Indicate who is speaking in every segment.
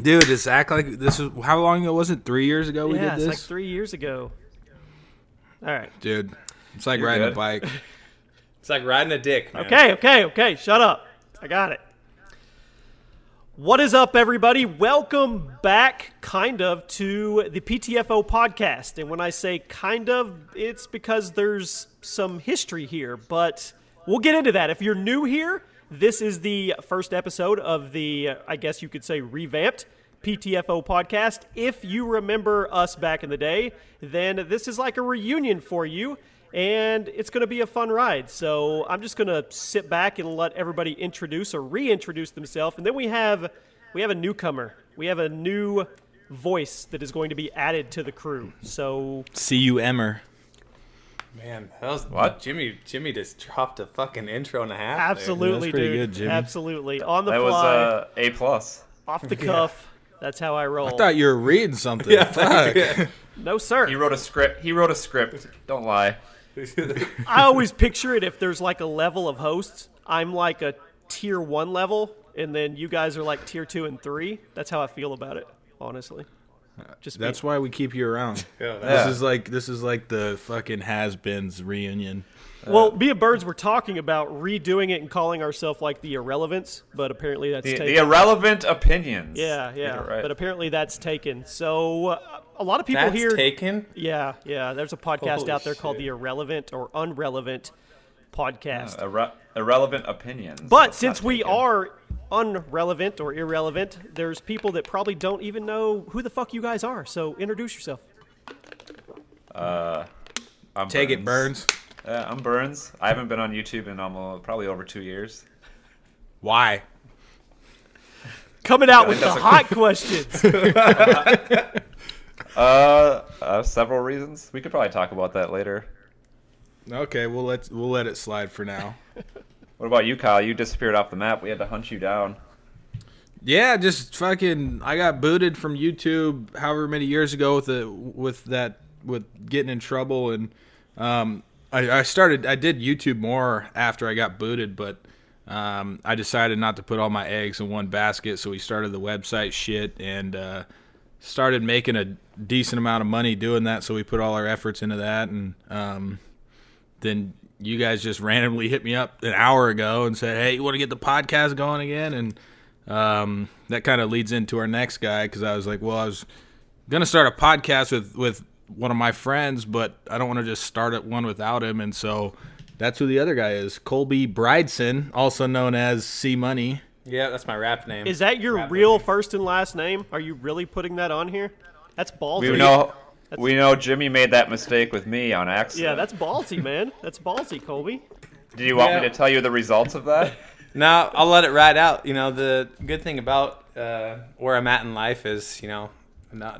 Speaker 1: Dude, just act like this is how long ago was it? 3 years ago we did this?
Speaker 2: Yeah, it's like 3 years ago. All right.
Speaker 1: Dude, it's like
Speaker 3: You're
Speaker 1: riding
Speaker 3: good.
Speaker 1: a bike.
Speaker 3: It's like riding a dick, man.
Speaker 2: Okay. Shut up. I got it. What is up, everybody? Welcome back, kind of, to the PTFO podcast. And when I say kind of, it's because there's some history here, but we'll get into that. If you're new here, this is the first episode of the, I guess you could say, revamped PTFO podcast. If you remember us back in the day, then this is like a reunion for you. And it's going to be a fun ride. So I'm just going to sit back and let everybody introduce or reintroduce themselves. And then we have a newcomer. We have a new voice that is going to be added to the crew. So
Speaker 1: See you, Emmer.
Speaker 3: Man, that was what? Jimmy just dropped a fucking intro and a half.
Speaker 2: absolutely,
Speaker 1: Yeah, that's pretty
Speaker 2: dude.
Speaker 1: good, Jimmy.
Speaker 2: Absolutely. On the
Speaker 4: That
Speaker 2: fly,
Speaker 4: was A+.
Speaker 2: off the cuff. That's how I roll.
Speaker 1: I thought you were reading something. Fuck.
Speaker 3: Yeah.
Speaker 2: No, sir.
Speaker 4: He wrote a script. Don't lie.
Speaker 2: I always picture it if there's like a level of hosts. I'm like a tier 1 level, and then you guys are like tier 2 and 3. That's how I feel about it, honestly.
Speaker 1: That's why we keep you around.
Speaker 3: Yeah.
Speaker 1: This is like the fucking has-beens reunion.
Speaker 2: Well, me and Birds were talking about redoing it and calling ourselves like the Irrelevance, but apparently that's taken.
Speaker 4: The irrelevant opinions.
Speaker 2: Yeah.
Speaker 4: Get it right.
Speaker 2: But apparently that's taken. So a lot of people
Speaker 3: That's
Speaker 2: here.
Speaker 3: taken?
Speaker 2: Yeah. There's a podcast
Speaker 3: Holy
Speaker 2: out there called
Speaker 3: shit.
Speaker 2: the Irrelevant or Unrelevant podcast.
Speaker 4: Irrelevant opinions.
Speaker 2: But
Speaker 4: That's
Speaker 2: since
Speaker 4: not
Speaker 2: we
Speaker 4: taken.
Speaker 2: are unrelevant or irrelevant, there's people that probably don't even know who the fuck you guys are. So introduce yourself.
Speaker 4: I'm
Speaker 1: Take it, Burns.
Speaker 4: Yeah, I'm Burns. I haven't been on YouTube in probably over 2 years.
Speaker 1: Why?
Speaker 2: Coming out with the
Speaker 4: that's a-
Speaker 2: hot questions.
Speaker 4: Several reasons. We could probably talk about that later.
Speaker 1: Okay, we'll let it slide for now.
Speaker 4: What about you, Kyle? You disappeared off the map. We had to hunt you down.
Speaker 1: Yeah, just fucking. I got booted from YouTube however many years ago with getting in trouble, and I did YouTube more after I got booted, but I decided not to put all my eggs in one basket, so we started the website shit and started making a decent amount of money doing that. So we put all our efforts into that, and then you guys just randomly hit me up an hour ago and said, "Hey, you want to get the podcast going again?" And that kind of leads into our next guy, because I was like, well, I was gonna start a podcast with one of my friends, but I don't want to just start at one without him, and so that's who the other guy is, Colby Brideson, also known as C Money.
Speaker 3: Yeah, that's my rap name.
Speaker 2: Is that your real first and last name? Are you really putting that on here? That's ballsy.
Speaker 4: We know Jimmy made that mistake with me on accident.
Speaker 2: Yeah, that's ballsy, man. That's ballsy, Colby.
Speaker 4: Do you want
Speaker 3: Yeah.
Speaker 4: me to tell you the results of that?
Speaker 3: No, I'll let it ride out. You know, the good thing about where I'm at in life is, you know,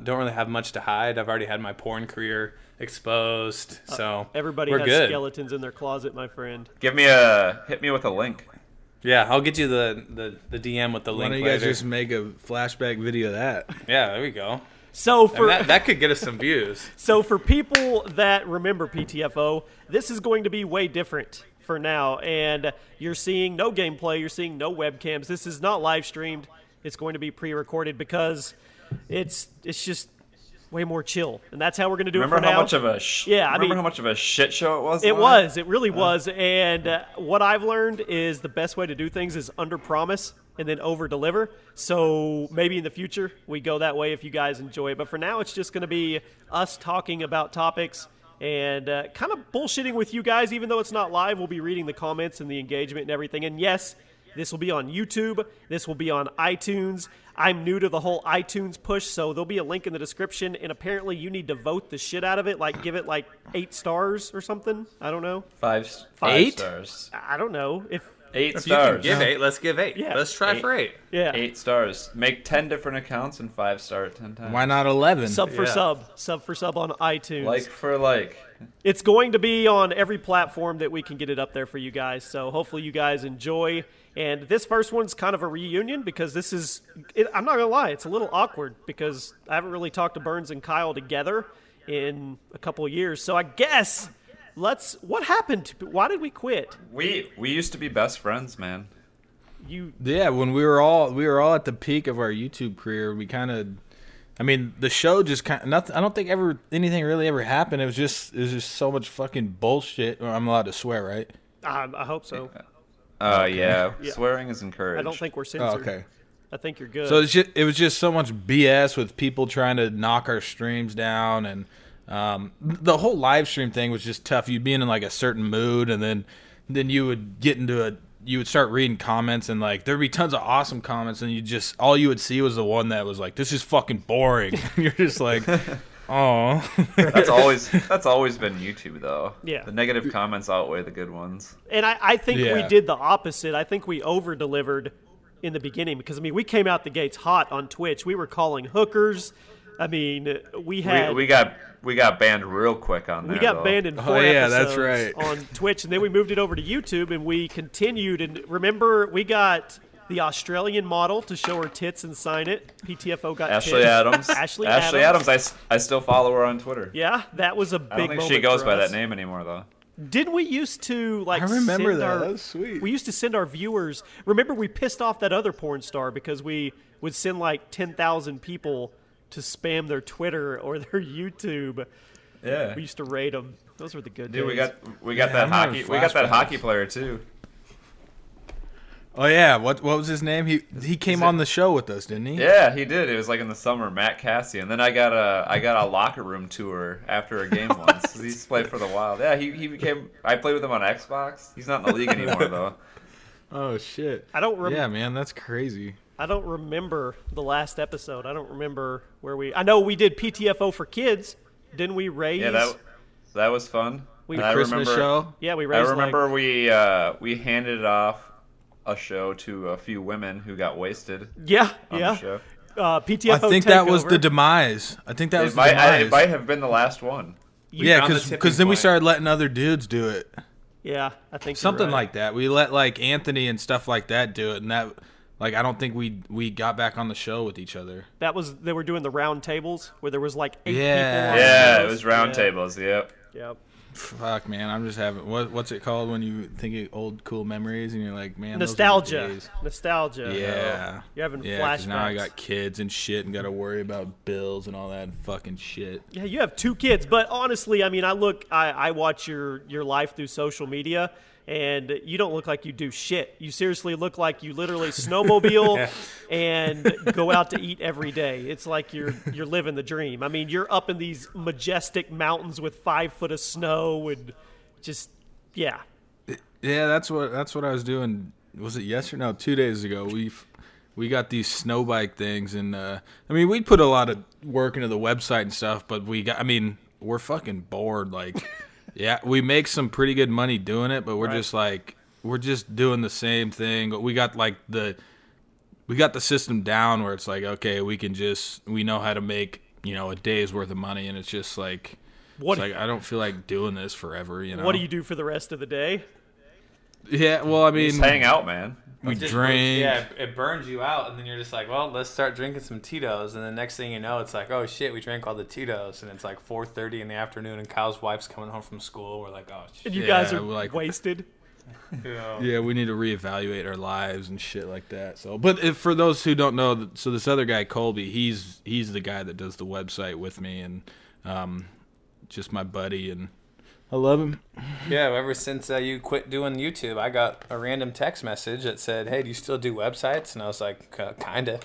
Speaker 3: don't really have much to hide. I've already had my porn career exposed, so
Speaker 2: Everybody
Speaker 3: we're
Speaker 2: has
Speaker 3: good.
Speaker 2: skeletons in their closet, my friend.
Speaker 4: Hit me with a link.
Speaker 3: Yeah, I'll get you the DM with the
Speaker 1: Why
Speaker 3: link
Speaker 1: don't you guys
Speaker 3: later.
Speaker 1: just make a flashback video of that?
Speaker 3: Yeah, there we go.
Speaker 2: So
Speaker 3: I
Speaker 2: for
Speaker 3: mean, that could get us some views.
Speaker 2: So for people that remember PTFO, this is going to be way different for now. And you're seeing no gameplay. You're seeing no webcams. This is not live streamed. It's going to be pre-recorded because it's just way more chill. And that's how we're going to do
Speaker 4: Remember
Speaker 2: it for
Speaker 4: how
Speaker 2: now.
Speaker 4: much of a
Speaker 2: how
Speaker 4: much of a shit show it was?
Speaker 2: It
Speaker 4: live?
Speaker 2: was. It really was. And what I've learned is the best way to do things is under-promise and then over-deliver. So maybe in the future we go that way if you guys enjoy it. But for now, it's just going to be us talking about topics and kind of bullshitting with you guys. Even though it's not live, we'll be reading the comments and the engagement and everything. And yes, this will be on YouTube. This will be on iTunes. I'm new to the whole iTunes push, so there'll be a link in the description. And apparently you need to vote the shit out of it, like give it like 8 stars or something. I don't know.
Speaker 4: Five
Speaker 1: 8?
Speaker 4: stars.
Speaker 2: I don't know. If
Speaker 4: 8
Speaker 3: If you can
Speaker 4: stars.
Speaker 3: give 8, let's give 8.
Speaker 2: Yeah.
Speaker 3: Let's try for 8.
Speaker 2: yeah.
Speaker 4: 8 stars. Make 10 different accounts and 5-star it 10 times.
Speaker 1: Why not 11?
Speaker 2: Sub for
Speaker 3: Yeah.
Speaker 2: sub for sub on iTunes.
Speaker 4: Like for like.
Speaker 2: It's going to be on every platform that we can get it up there for you guys. So hopefully you guys enjoy. And this first one's kind of a reunion because this is, I'm not going to lie, it's a little awkward because I haven't really talked to Burns and Kyle together in a couple of years. So I guess what happened? Why did we quit?
Speaker 4: We used to be best friends, man.
Speaker 1: Yeah, when we were all at the peak of our YouTube career, we kind of, I mean, the show just kind of nothing. I don't think anything really ever happened. It was just so much fucking bullshit. I'm allowed to swear, right?
Speaker 2: I hope so.
Speaker 4: Yeah.
Speaker 2: Yeah.
Speaker 4: Swearing is encouraged.
Speaker 2: I don't think we're
Speaker 1: Oh,
Speaker 2: censored.
Speaker 1: okay.
Speaker 2: I think you're good.
Speaker 1: So it was just so much BS with people trying to knock our streams down, and the whole live stream thing was just tough. You'd be in like a certain mood, and then you would get into you would start reading comments, and like there'd be tons of awesome comments, and all you would see was the one that was like, "This is fucking boring." And you're just like, "Oh."
Speaker 4: That's always been YouTube though.
Speaker 2: Yeah.
Speaker 4: The negative comments outweigh the good ones.
Speaker 2: And I think we
Speaker 1: Yeah.
Speaker 2: did the opposite. I think we over-delivered in the beginning because, I mean, we came out the gates hot on Twitch. We were calling hookers. I mean, we
Speaker 4: got banned real quick on there.
Speaker 2: we got
Speaker 4: though.
Speaker 2: banned in 4
Speaker 1: yeah,
Speaker 2: episodes
Speaker 1: that's right.
Speaker 2: on Twitch, and then we moved it over to YouTube, and we continued. And remember, we got the Australian model to show her tits and sign it. PTFO got
Speaker 4: Ashley
Speaker 2: tits.
Speaker 4: Adams.
Speaker 2: Ashley
Speaker 4: Adams. I still follow her on Twitter.
Speaker 2: Yeah, that was a big
Speaker 4: I don't think
Speaker 2: moment
Speaker 4: she goes
Speaker 2: for
Speaker 4: by
Speaker 2: us.
Speaker 4: that name anymore though.
Speaker 2: Didn't we used to like?
Speaker 1: I remember
Speaker 2: send
Speaker 1: that.
Speaker 2: Our,
Speaker 1: That was sweet.
Speaker 2: We used to send our viewers. Remember, we pissed off that other porn star because we would send like 10,000 people to spam their Twitter or their YouTube.
Speaker 4: Yeah.
Speaker 2: We used to raid them. Those were the good
Speaker 4: Dude,
Speaker 2: days.
Speaker 4: we got
Speaker 1: Yeah,
Speaker 4: that
Speaker 1: I'm
Speaker 4: hockey.
Speaker 1: having
Speaker 4: We got that
Speaker 1: flashbacks.
Speaker 4: hockey player too.
Speaker 1: Oh yeah, what was his name? He came on the show with us, didn't he?
Speaker 4: Yeah, he did. It was like in the summer, Matt Cassie, and then I got a locker room tour after a game once. He's played for the Wild. Yeah, he became. I played with him on Xbox. He's not in the league anymore though.
Speaker 1: Oh shit.
Speaker 2: I don't remember.
Speaker 1: Yeah, man, that's crazy.
Speaker 2: I don't remember the last episode. I don't remember where we. I know we did PTFO for kids. Didn't we raise?
Speaker 4: Yeah, that was fun.
Speaker 2: We-
Speaker 1: The
Speaker 4: I
Speaker 1: Christmas
Speaker 4: remember,
Speaker 1: show.
Speaker 2: Yeah, we
Speaker 4: I
Speaker 2: raised.
Speaker 4: remember we handed off a show to a few women who got wasted
Speaker 2: Yeah,
Speaker 4: on
Speaker 2: yeah.
Speaker 4: the show.
Speaker 2: PTFO.
Speaker 1: I think that was
Speaker 2: takeover.
Speaker 1: the demise. I think that was
Speaker 4: It
Speaker 1: the
Speaker 4: might,
Speaker 1: demise.
Speaker 4: it might have been the last one.
Speaker 1: Yeah,
Speaker 3: found the
Speaker 1: because
Speaker 3: tipping
Speaker 1: then we
Speaker 3: point.
Speaker 1: started letting other dudes do it.
Speaker 2: Yeah, I think you're
Speaker 1: Something
Speaker 2: right.
Speaker 1: like that. We let like Anthony and stuff like that do it, and that like I don't think we got back on the show with each other.
Speaker 2: That was they were doing the round tables where there was like 8
Speaker 1: Yeah.
Speaker 2: people. On
Speaker 4: Yeah,
Speaker 2: the
Speaker 4: it was round tables. Yep.
Speaker 2: Yep.
Speaker 1: Fuck, man, I'm just having what's it called when you think of old cool memories and you're like, man, those were the
Speaker 2: Nostalgia.
Speaker 1: days.
Speaker 2: Nostalgia.
Speaker 1: Yeah.
Speaker 2: You're having
Speaker 1: 'cause
Speaker 2: flashbacks.
Speaker 1: now I got kids and shit and got to worry about bills and all that fucking shit.
Speaker 2: Yeah, you have 2 kids, but honestly, I mean, I watch your life through social media, and you don't look like you do shit. You seriously look like you literally snowmobile and go out to eat every day. It's like you're living the dream. I mean, you're up in these majestic mountains with 5 foot of snow and just yeah.
Speaker 1: Yeah, that's what I was doing. Was it yesterday? No, 2 days ago. We got these snow bike things, and I mean, we put a lot of work into the website and stuff, but we're fucking bored. Like, yeah, we make some pretty good money doing it, but we're just doing the same thing. We got the system down where it's like, okay, we know how to make, a day's worth of money, and it's just like,
Speaker 2: What
Speaker 1: it's like I don't feel like doing this forever,
Speaker 2: what do you do for the rest of the day?
Speaker 1: Yeah, well, I mean,
Speaker 4: Just hang out, man.
Speaker 1: we
Speaker 3: Just
Speaker 1: drink.
Speaker 3: Yeah, it burns you out, and then you're just like, well, let's start drinking some Tito's, and the next thing you know, it's like, oh shit, we drank all the Tito's, and it's like 4:30 in the afternoon, and Kyle's wife's coming home from school. We're like, oh shit.
Speaker 2: And you guys
Speaker 1: Yeah,
Speaker 2: are
Speaker 1: we're like-
Speaker 2: wasted.
Speaker 1: Yeah, we need to reevaluate our lives and shit like that. So, but for those who don't know, so this other guy Colby, he's the guy that does the website with me, and just my buddy, and I love him.
Speaker 3: Yeah, ever since you quit doing YouTube, I got a random text message that said, hey, do you still do websites? And I was like, kinda.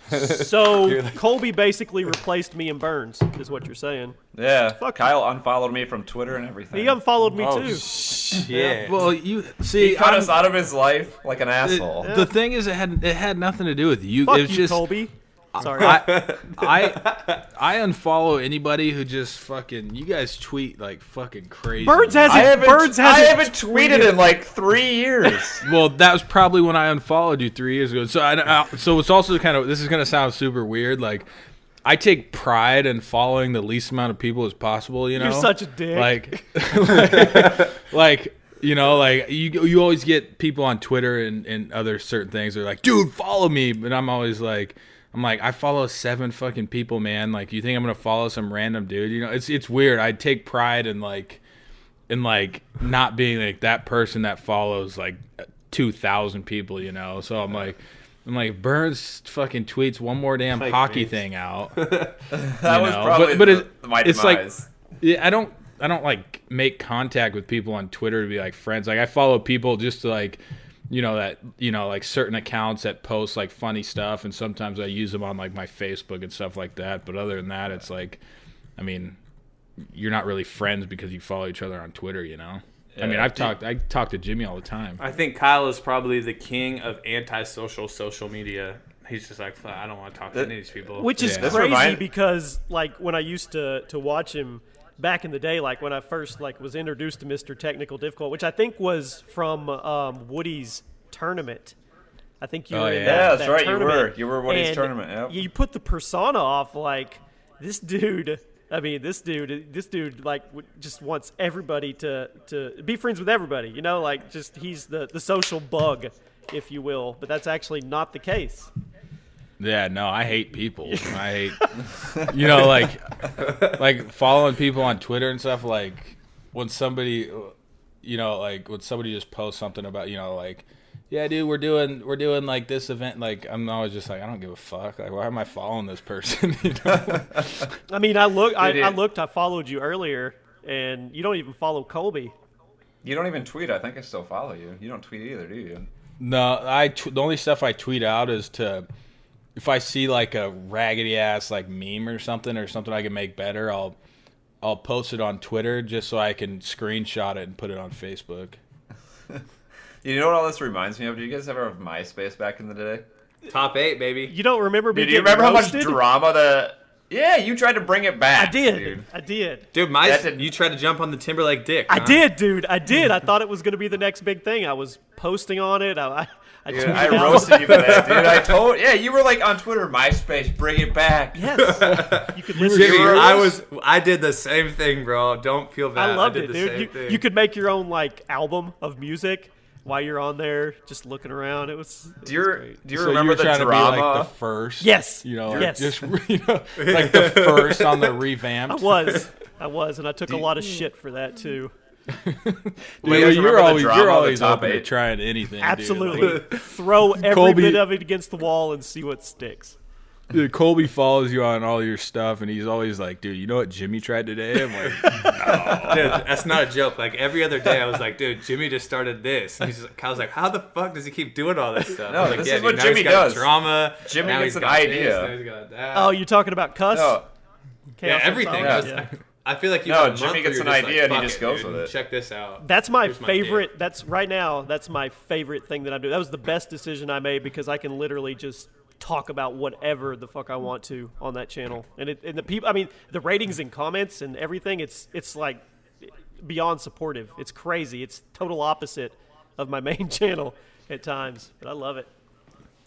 Speaker 2: So Colby basically replaced me and Burns, is what you're saying.
Speaker 4: Yeah.
Speaker 2: Fuck.
Speaker 4: Kyle unfollowed me from Twitter and everything.
Speaker 2: He unfollowed me
Speaker 3: Oh,
Speaker 2: too.
Speaker 3: shit.
Speaker 1: Well, you see,
Speaker 4: He cut us out of his life like an asshole.
Speaker 1: the thing is, it had nothing to do with you.
Speaker 2: Fuck
Speaker 1: it was
Speaker 2: you,
Speaker 1: just
Speaker 2: Colby. Sorry.
Speaker 1: I unfollow anybody who just fucking. You guys tweet like fucking crazy.
Speaker 2: Burns
Speaker 1: man.
Speaker 2: hasn't. Burns
Speaker 4: I
Speaker 2: hasn't.
Speaker 4: haven't tweeted in like 3 years.
Speaker 1: Well, that was probably when I unfollowed you 3 years ago. So so it's also kind of, this is gonna sound super weird. Like, I take pride in following the least amount of people as possible.
Speaker 2: You're such a dick.
Speaker 1: Like, like you always get people on Twitter and other certain things. They're like, dude, follow me, but I'm always like. I follow 7 fucking people, man. Like, you think I'm gonna follow some random dude? It's weird. I take pride in not being like that person that follows like 2,000 people, you know. So I'm like, Burns fucking tweets one more damn
Speaker 3: Fake
Speaker 1: hockey
Speaker 3: news.
Speaker 1: thing out.
Speaker 4: That was probably my
Speaker 1: it's like,
Speaker 4: demise.
Speaker 1: yeah, I don't like make contact with people on Twitter to be like friends. Like I follow people just to like, like certain accounts that post like funny stuff, and sometimes I use them on like my Facebook and stuff like that. But other than that, it's like, I mean, you're not really friends because you follow each other on Twitter, you know. I mean, I talk to Jimmy all the time.
Speaker 3: I think Kyle is probably the king of antisocial social media. He's just like, I don't want to talk to any of these people.
Speaker 2: Which is
Speaker 1: Yeah.
Speaker 2: crazy because, like, when I used to watch him back in the day, like when I first was introduced to Mr. Technical Difficult, which I think was from Woody's tournament. I think you were in that
Speaker 4: that's right.
Speaker 2: tournament.
Speaker 4: You were Woody's
Speaker 2: And
Speaker 4: tournament. Yep.
Speaker 2: You put the persona off like this dude. I mean, this dude, like, just wants everybody to be friends with everybody. You know, like, just he's the social bug, if you will. But that's actually not the case.
Speaker 1: Yeah, no, I hate people. I hate, like following people on Twitter and stuff. Like when somebody, when somebody just posts something about, like, yeah, dude, we're doing like this event. Like, I'm always just like, I don't give a fuck. Like, why am I following this person?
Speaker 2: I mean, I followed you earlier, and you don't even follow Colby.
Speaker 4: You don't even tweet. I think I still follow you. You don't tweet either, do you?
Speaker 1: No, the only stuff I tweet out is if I see like a raggedy ass like meme or something I can make better, I'll post it on Twitter just so I can screenshot it and put it on Facebook.
Speaker 4: You know what all this reminds me of? Did you guys ever have MySpace back in the day?
Speaker 3: Top 8, baby.
Speaker 2: You don't remember me?
Speaker 4: Do you remember how much drama Yeah, you tried to bring it back.
Speaker 2: I did.
Speaker 4: Dude.
Speaker 2: I did.
Speaker 3: Dude, you tried to jump on the Timberlake dick.
Speaker 2: I
Speaker 3: huh?
Speaker 2: did, dude. I did. I thought it was going to be the next big thing. I was posting on it. I
Speaker 4: Dude, I roasted you for that, dude. You were like on Twitter, MySpace, bring it back.
Speaker 2: Yes. You could listen
Speaker 3: Jimmy,
Speaker 2: to
Speaker 3: I did the same thing, bro. Don't feel bad.
Speaker 2: I loved
Speaker 3: did
Speaker 2: it,
Speaker 3: the
Speaker 2: dude.
Speaker 3: same thing.
Speaker 2: You could make your own like album of music while you're on there just looking around. It was great.
Speaker 4: Do you
Speaker 1: So
Speaker 4: remember
Speaker 1: you're
Speaker 4: the
Speaker 1: trying
Speaker 4: drama?
Speaker 1: to be like the first?
Speaker 2: Yes.
Speaker 1: Like,
Speaker 2: Yes.
Speaker 1: just like the first on the revamped.
Speaker 2: I was, and I took a lot of shit for that too.
Speaker 1: Dude,
Speaker 4: you guys
Speaker 1: you're
Speaker 4: remember the drama of the
Speaker 1: always
Speaker 4: top
Speaker 1: open to
Speaker 4: 8?
Speaker 1: trying anything.
Speaker 2: Absolutely.
Speaker 1: Dude.
Speaker 2: Throw every
Speaker 1: Colby-
Speaker 2: bit of it against the wall and see what sticks.
Speaker 1: Dude, Colby follows you on all your stuff, and he's always like, dude, you know what Jimmy tried today? I'm like, no.
Speaker 3: Dude, that's not a joke. Like, every other day I was like, dude, Jimmy just started this. And Kyle's like, how the fuck does he keep doing all this stuff?
Speaker 4: No,
Speaker 3: I was like,
Speaker 4: this
Speaker 3: yeah,
Speaker 4: is
Speaker 3: dude,
Speaker 4: what
Speaker 3: now
Speaker 4: Jimmy
Speaker 3: he's got
Speaker 4: does.
Speaker 3: Drama.
Speaker 4: Jimmy
Speaker 3: now
Speaker 4: gets
Speaker 3: he's
Speaker 4: an
Speaker 3: got
Speaker 4: idea.
Speaker 3: This, now he's got that.
Speaker 2: Oh, you're talking about Cuss?
Speaker 4: No,
Speaker 2: Chaos
Speaker 3: yeah, everything.
Speaker 2: Inside?
Speaker 4: Yeah.
Speaker 3: I feel like you
Speaker 4: No,
Speaker 3: have a
Speaker 4: Jimmy
Speaker 3: month
Speaker 4: gets
Speaker 3: where
Speaker 4: an
Speaker 3: you're just
Speaker 4: idea
Speaker 3: like,
Speaker 4: and he
Speaker 3: fuck
Speaker 4: just goes
Speaker 3: dude,
Speaker 4: with it.
Speaker 3: Check this out.
Speaker 2: That's my
Speaker 3: Here's my
Speaker 2: favorite. That's right now. That's my favorite thing that I do. That was the best decision I made because I can literally just talk about whatever the fuck I want to on that channel. And the people. I mean, the ratings and comments and everything. It's like beyond supportive. It's crazy. It's total opposite of my main channel at times. But I love it.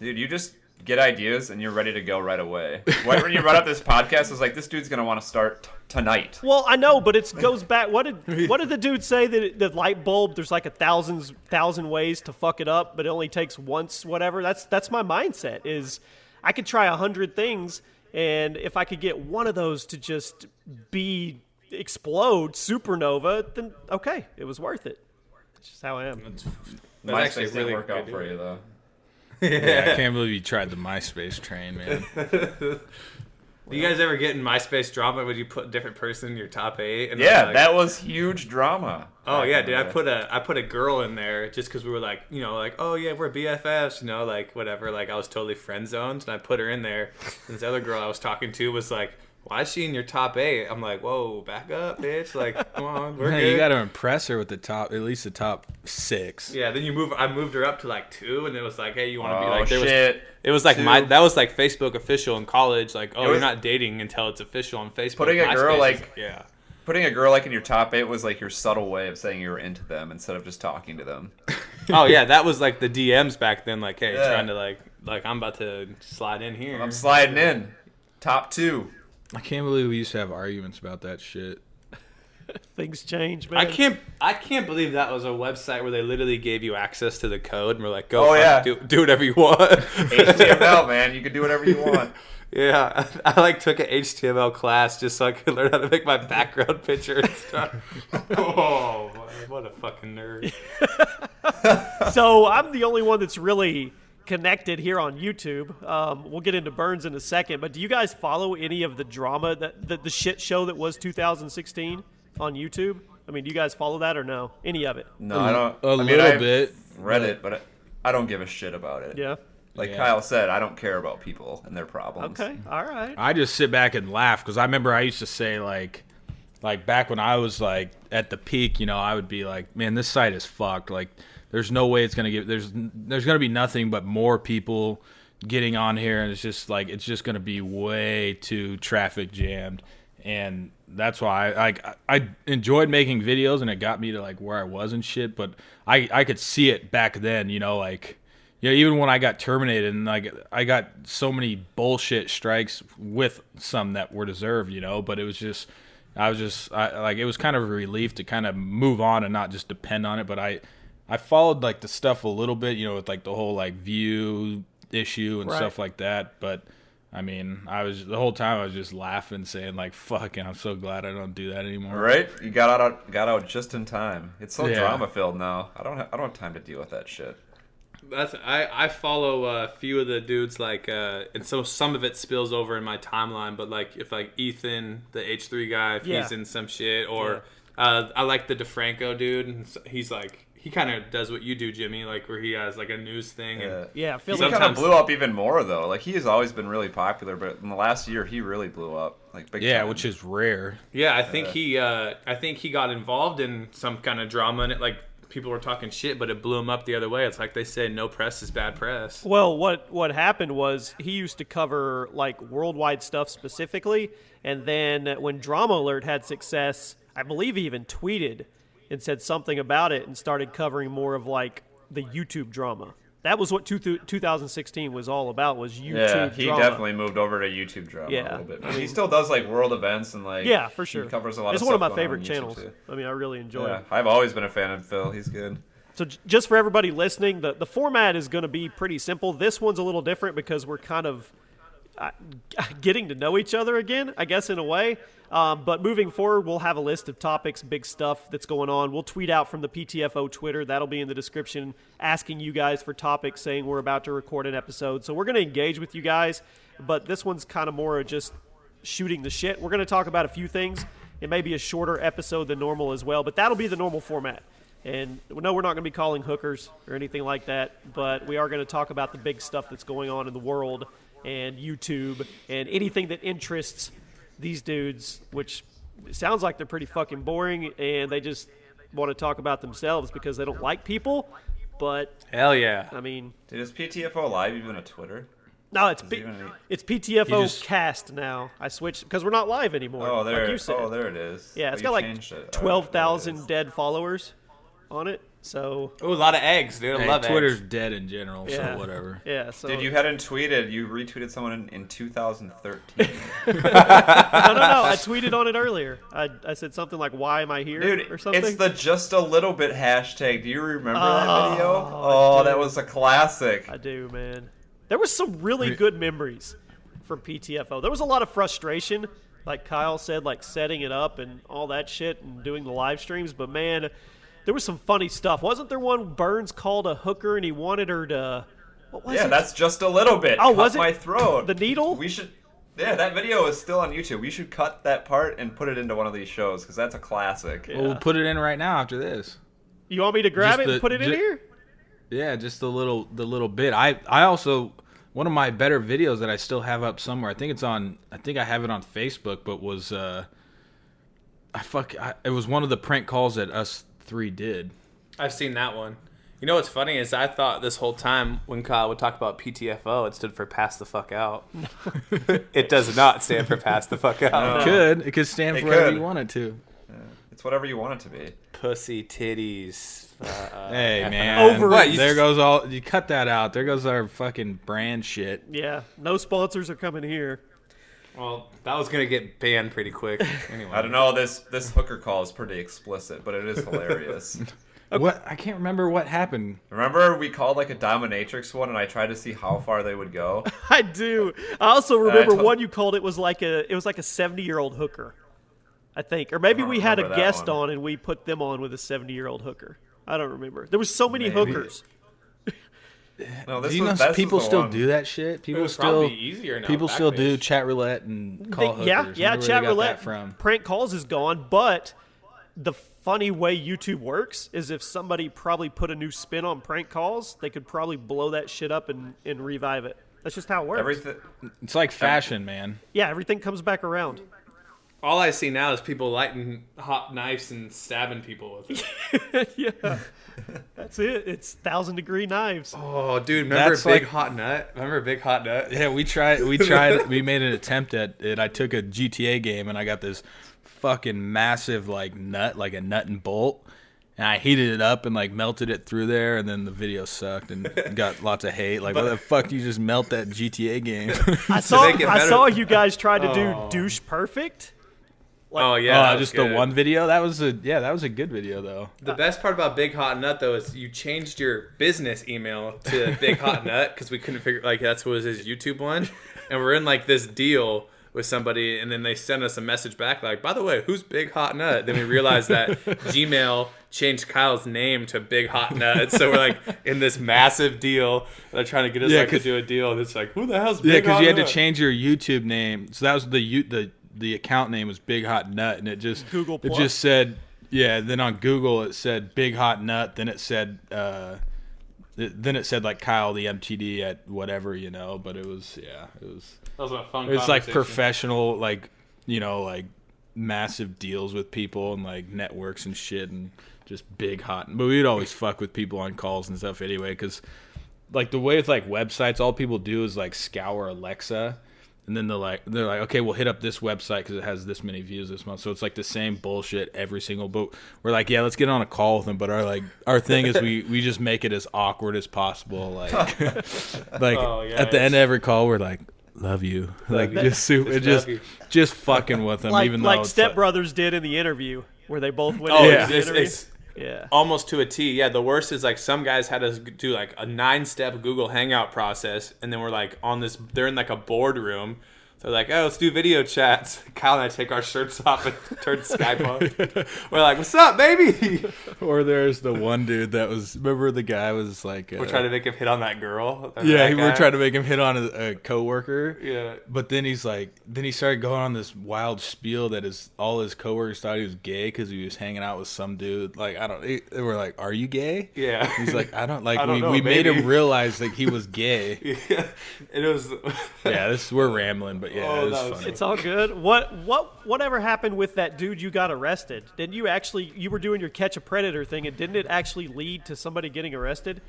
Speaker 4: dude, you just get ideas and you're ready to go right away. When you brought up this podcast, I was like, this dude's gonna want to start tonight.
Speaker 2: Well, I know, but it goes back. What did the dude say that the light bulb? There's like a thousand ways to fuck it up, but it only takes once. Whatever. That's my mindset. Is I could try 100 things, and if I could get one of those to just explode supernova, then okay, it was worth it. That's just how I am.
Speaker 3: That's
Speaker 4: MySpace
Speaker 3: actually
Speaker 4: didn't
Speaker 3: really
Speaker 4: work out
Speaker 3: good,
Speaker 4: for
Speaker 3: dude.
Speaker 4: you though.
Speaker 1: Yeah, I can't believe you tried the MySpace train, man.
Speaker 3: Do you guys ever get in MySpace drama when you put a different person in your top 8? And
Speaker 4: Yeah,
Speaker 3: like,
Speaker 4: that was huge drama.
Speaker 3: Oh
Speaker 4: back
Speaker 3: yeah,
Speaker 4: in
Speaker 3: dude!
Speaker 4: the
Speaker 3: I put a girl in there just because we were like, like, oh yeah, we're BFFs, like whatever. Like I was totally friend zoned, and I put her in there. And this other girl I was talking to was like, why is she in your top 8? I'm like, whoa, back up, bitch! Like, come on, we're good.
Speaker 1: You got to impress her with at least the top 6.
Speaker 3: Yeah, then I moved her up to like 2, and it was like, hey, you want to be
Speaker 4: Oh,
Speaker 3: like,
Speaker 4: shit.
Speaker 3: it was like
Speaker 4: 2.
Speaker 3: that was like Facebook official in college. Like, oh,
Speaker 4: was-
Speaker 3: you're not dating until it's official on Facebook.
Speaker 4: Putting a girl
Speaker 3: MySpace is
Speaker 4: like-
Speaker 3: yeah.
Speaker 4: Putting a girl like in your top 8 was like your subtle way of saying you were into them instead of just talking to them.
Speaker 3: Oh yeah, that was like the DMs back then. Like, hey,
Speaker 4: Yeah.
Speaker 3: trying to like I'm about to slide in here.
Speaker 4: I'm sliding in. Top 2.
Speaker 1: I can't believe we used to have arguments about that shit.
Speaker 2: Things change, man.
Speaker 3: I can't believe that was a website where they literally gave you access to the code and were like, go
Speaker 4: Oh, yeah.
Speaker 3: do whatever you want.
Speaker 4: HTML, man. You can do whatever you want.
Speaker 3: Yeah, I like took an HTML class just so I could learn how to make my background picture and stuff. Oh, what a fucking nerd.
Speaker 2: So I'm the only one that's really connected here on YouTube. We'll get into Burns in a second, but do you guys follow any of the drama, the shit show that was 2016 on YouTube? I mean, do you guys follow that or no? Any of it?
Speaker 4: No, I don't.
Speaker 1: A little bit.
Speaker 4: Read it, but I don't give a shit about it.
Speaker 2: Yeah.
Speaker 4: Like
Speaker 1: Yeah.
Speaker 4: Kyle said, I don't care about people and their problems.
Speaker 2: Okay. All right.
Speaker 1: I just sit back and laugh because I remember I used to say like back when I was like at the peak, you know, I would be like, man, this site is fucked. Like, there's no way it's gonna get. There's gonna be nothing but more people getting on here, and it's just gonna be way too traffic jammed. And that's why I enjoyed making videos, and it got me to like where I was and shit. But I could see it back then, you know, like. Yeah, even when I got terminated, and like I got so many bullshit strikes with some that were deserved, you know. But it was just, it was kind of a relief to kind of move on and not just depend on it. But I followed like the stuff a little bit, you know, with like the whole like view issue and stuff like that. But I mean, the whole time I was just laughing, saying like, "Fuck," and I'm so glad I don't do that anymore.
Speaker 4: Right? You got out just in time. It's so
Speaker 1: Yeah.
Speaker 4: drama filled now. I don't have time to deal with that shit.
Speaker 3: I follow a few of the dudes like and so some of it spills over in my timeline, but like if like Ethan, the H3 guy, if he's in some shit, or I like the DeFranco dude, and he's like he kind of does what you do, Jimmy, like where he has like a news thing. And
Speaker 2: Yeah.
Speaker 4: He kind of blew up even more though. Like he has always been really popular, but in the last year he really blew up like big
Speaker 1: Yeah,
Speaker 4: time.
Speaker 1: which is rare.
Speaker 3: yeah, I think he got involved in some kind of drama, and it like. People were talking shit, but it blew him up the other way. It's like they say, no press is bad press.
Speaker 2: Well, what happened was he used to cover like worldwide stuff specifically, and then when Drama Alert had success, I believe he even tweeted and said something about it and started covering more of like the YouTube drama. That was what 2016 was all about, was YouTube
Speaker 4: Yeah, he
Speaker 2: drama.
Speaker 4: definitely moved over to YouTube drama a little bit. But he still does like world events and like
Speaker 2: Yeah, for sure.
Speaker 4: He covers a lot
Speaker 2: It's
Speaker 4: of
Speaker 2: one
Speaker 4: stuff
Speaker 2: of my
Speaker 4: going on
Speaker 2: favorite
Speaker 4: on YouTube,
Speaker 2: channels.
Speaker 4: too.
Speaker 2: I mean, I really enjoy
Speaker 4: Yeah,
Speaker 2: it.
Speaker 4: I've always been a fan of Phil. He's good.
Speaker 2: So just for everybody listening, the format is going to be pretty simple. This one's a little different because we're kind of getting to know each other again, I guess, in a way. But moving forward, we'll have a list of topics, big stuff that's going on. We'll tweet out from the PTFO Twitter. That'll be in the description, asking you guys for topics, saying we're about to record an episode. So we're going to engage with you guys, but this one's kind of more just shooting the shit. We're going to talk about a few things. It may be a shorter episode than normal as well, but that'll be the normal format. And no, we're not going to be calling hookers or anything like that, but we are going to talk about the big stuff that's going on in the world and YouTube and anything that interests these dudes, which sounds like they're pretty fucking boring and they just want to talk about themselves because they don't like people. But
Speaker 3: Hell yeah.
Speaker 2: I mean,
Speaker 4: Dude, is PTFO Live even a Twitter?
Speaker 2: no, it's it's PTFO
Speaker 1: You just-
Speaker 2: Cast now. I switched because we're not live anymore.
Speaker 4: Oh, there.
Speaker 2: like you said.
Speaker 4: Oh, there it is.
Speaker 2: Yeah, it's
Speaker 4: Oh,
Speaker 2: got
Speaker 4: you
Speaker 2: like
Speaker 4: changed it. All right,
Speaker 2: 12,000
Speaker 4: there it is.
Speaker 2: dead followers on it. So
Speaker 3: Ooh, a lot of eggs, dude. I
Speaker 1: Hey,
Speaker 3: love
Speaker 1: Twitter's
Speaker 3: eggs.
Speaker 1: dead in general,
Speaker 2: yeah,
Speaker 1: so whatever.
Speaker 2: Yeah. So
Speaker 4: Dude, you hadn't tweeted. You retweeted someone in 2013.
Speaker 2: no. I tweeted on it earlier. I said something like, "Why am I here?"
Speaker 4: Dude,
Speaker 2: or something.
Speaker 4: it's the just a little bit hashtag. Do you remember that
Speaker 2: Oh,
Speaker 4: video?
Speaker 2: I
Speaker 4: Oh,
Speaker 2: do.
Speaker 4: that was a classic.
Speaker 2: I do, man. There was some really good memories from PTFO. There was a lot of frustration, like Kyle said, like setting it up and all that shit and doing the live streams. But man, there was some funny stuff. Wasn't there one Burns called a hooker and he wanted her to? What was
Speaker 4: Yeah,
Speaker 2: it?
Speaker 4: that's just a little bit.
Speaker 2: Oh,
Speaker 4: cut
Speaker 2: was it?
Speaker 4: my throat.
Speaker 2: The needle?
Speaker 4: We should. Yeah, that video is still on YouTube. We should cut that part and put it into one of these shows because that's a classic.
Speaker 2: Yeah.
Speaker 1: Well, we'll put it in right now after this.
Speaker 2: You want me to grab
Speaker 1: Just
Speaker 2: it and put it in here?
Speaker 1: Yeah, just the little bit. I also, one of my better videos that I still have up somewhere. I think I have it on Facebook, but was it was one of the prank calls that us three did.
Speaker 3: I've seen that one. You know what's funny is I thought this whole time when Kyle would talk about PTFO, it stood for pass the fuck out. It does not stand for pass the fuck out.
Speaker 1: It could stand
Speaker 4: It
Speaker 1: for whatever
Speaker 4: could.
Speaker 1: you want it to.
Speaker 4: It's whatever you want it to be.
Speaker 3: Pussy titties.
Speaker 1: Hey man,
Speaker 2: Over-
Speaker 1: there goes all. You cut that out. There goes our fucking brand shit.
Speaker 2: Yeah. No sponsors are coming here.
Speaker 3: Well, that was gonna get banned pretty quick. Anyway,
Speaker 4: I don't know. This hooker call is pretty explicit, but it is hilarious.
Speaker 1: What? I can't remember what happened.
Speaker 4: Remember we called like a dominatrix one, and I tried to see how far they would go.
Speaker 2: I do. I also remember
Speaker 4: told-
Speaker 2: one you called. It was like a 70-year-old hooker, I think, or maybe
Speaker 4: I don't
Speaker 2: we had a
Speaker 4: remember that
Speaker 2: guest
Speaker 4: one.
Speaker 2: on and we put them on with a 70-year-old hooker. I don't remember. There was so many hookers.
Speaker 4: No, this
Speaker 1: Do you
Speaker 4: was,
Speaker 1: know
Speaker 4: this
Speaker 1: people
Speaker 4: was the
Speaker 1: still
Speaker 4: one.
Speaker 1: do that shit? People
Speaker 3: was
Speaker 1: still
Speaker 3: probably easier now,
Speaker 1: People
Speaker 3: back
Speaker 1: still
Speaker 3: in
Speaker 1: do
Speaker 3: days.
Speaker 1: chat roulette and call hookers.
Speaker 2: Yeah,
Speaker 1: Wonder where
Speaker 2: chat
Speaker 1: they got
Speaker 2: roulette
Speaker 1: that from.
Speaker 2: prank calls is gone, but the funny way YouTube works is if somebody probably put a new spin on prank calls, they could probably blow that shit up and revive it. That's just how it works.
Speaker 4: Everything.
Speaker 1: It's like fashion, man.
Speaker 2: Yeah, everything comes back around.
Speaker 3: All I see now is people lighting hot knives and stabbing people with it.
Speaker 2: Yeah, that's it. It's 1,000-degree knives.
Speaker 3: Oh, dude, remember
Speaker 1: That's
Speaker 3: Big
Speaker 1: like-
Speaker 3: Hot Nut? Remember Big Hot Nut?
Speaker 1: Yeah, we made an attempt at it. I took a GTA game and I got this fucking massive like nut, like a nut and bolt. And I heated it up and like melted it through there, and then the video sucked and got lots of hate. Like, what the fuck? You just melt that GTA game?
Speaker 2: I saw
Speaker 3: make it better-
Speaker 2: you guys try to do douche perfect.
Speaker 3: Oh, yeah. that was
Speaker 1: just
Speaker 3: good.
Speaker 1: the one video. That was a good video though.
Speaker 3: The best part about Big Hot Nut, though, is you changed your business email to Big Hot Nut because we couldn't figure, like, that's what was his YouTube one. And we're in, like, this deal with somebody, and then they send us a message back, like, by the way, who's Big Hot Nut? Then we realized that Gmail changed Kyle's name to Big Hot Nut. So we're, like, in this massive deal. They're trying to get us,
Speaker 1: Yeah,
Speaker 3: like, to
Speaker 1: 'cause-
Speaker 3: do a deal. And it's like, who the hell's
Speaker 1: Yeah,
Speaker 3: Big
Speaker 1: because
Speaker 3: Hot
Speaker 1: you had to
Speaker 3: Nut?
Speaker 1: change your YouTube name. So that was the account name was Big Hot Nut, and it just
Speaker 2: Google
Speaker 1: it
Speaker 2: Plus?
Speaker 1: just said Then on Google it said Big Hot Nut. Then it said like Kyle the MTD at whatever, But it was
Speaker 3: That was a fun
Speaker 1: it was like
Speaker 3: conversation.
Speaker 1: professional, like like massive deals with people and like networks and shit, and just big hot. But we'd always fuck with people on calls and stuff anyway, because like the way with like websites, all people do is like scour Alexa, and then they're like, okay, we'll hit up this website because it has this many views this month. So it's like the same bullshit every single. But we're like, yeah, let's get on a call with them. But our thing is we just make it as awkward as possible. Like
Speaker 3: Oh, yeah,
Speaker 1: at the end of every call, we're like, love you, like just super,
Speaker 3: Just love you.
Speaker 1: just fucking with them,
Speaker 2: Like
Speaker 1: even though
Speaker 2: like
Speaker 1: it's
Speaker 2: Step Brothers did in the interview where they both went
Speaker 3: Oh,
Speaker 2: into
Speaker 1: yeah.
Speaker 2: the
Speaker 3: it's,
Speaker 2: interview.
Speaker 3: it's
Speaker 2: Yeah.
Speaker 3: almost to a T. Yeah, the worst is like some guys had us do like a 9-step Google Hangout process, and then we're like on this. They're in like a boardroom. They're like, oh, let's do video chats. Kyle and I take our shirts off and turn Skype on. We're like, what's up, baby?
Speaker 1: Or there's the one dude that was. Remember the guy was like.
Speaker 3: We're trying to make him hit on that girl.
Speaker 1: Yeah,
Speaker 3: that
Speaker 1: we were
Speaker 3: guy.
Speaker 1: trying to make him hit on a coworker.
Speaker 3: Yeah.
Speaker 1: But then he started going on this wild spiel that all his coworkers thought he was gay because he was hanging out with some dude. Like, they were like, "Are you gay?"
Speaker 3: Yeah.
Speaker 1: He's like, "I don't like."
Speaker 3: I don't know,
Speaker 1: we made
Speaker 3: maybe.
Speaker 1: him realize like he was gay.
Speaker 3: Yeah. And it was.
Speaker 1: Yeah, we're rambling, but yeah,
Speaker 3: Oh,
Speaker 1: it was
Speaker 3: that was
Speaker 1: funny.
Speaker 2: It's all good. Whatever happened with that dude you got arrested? Didn't you were doing your catch a predator thing, and didn't it actually lead to somebody getting arrested?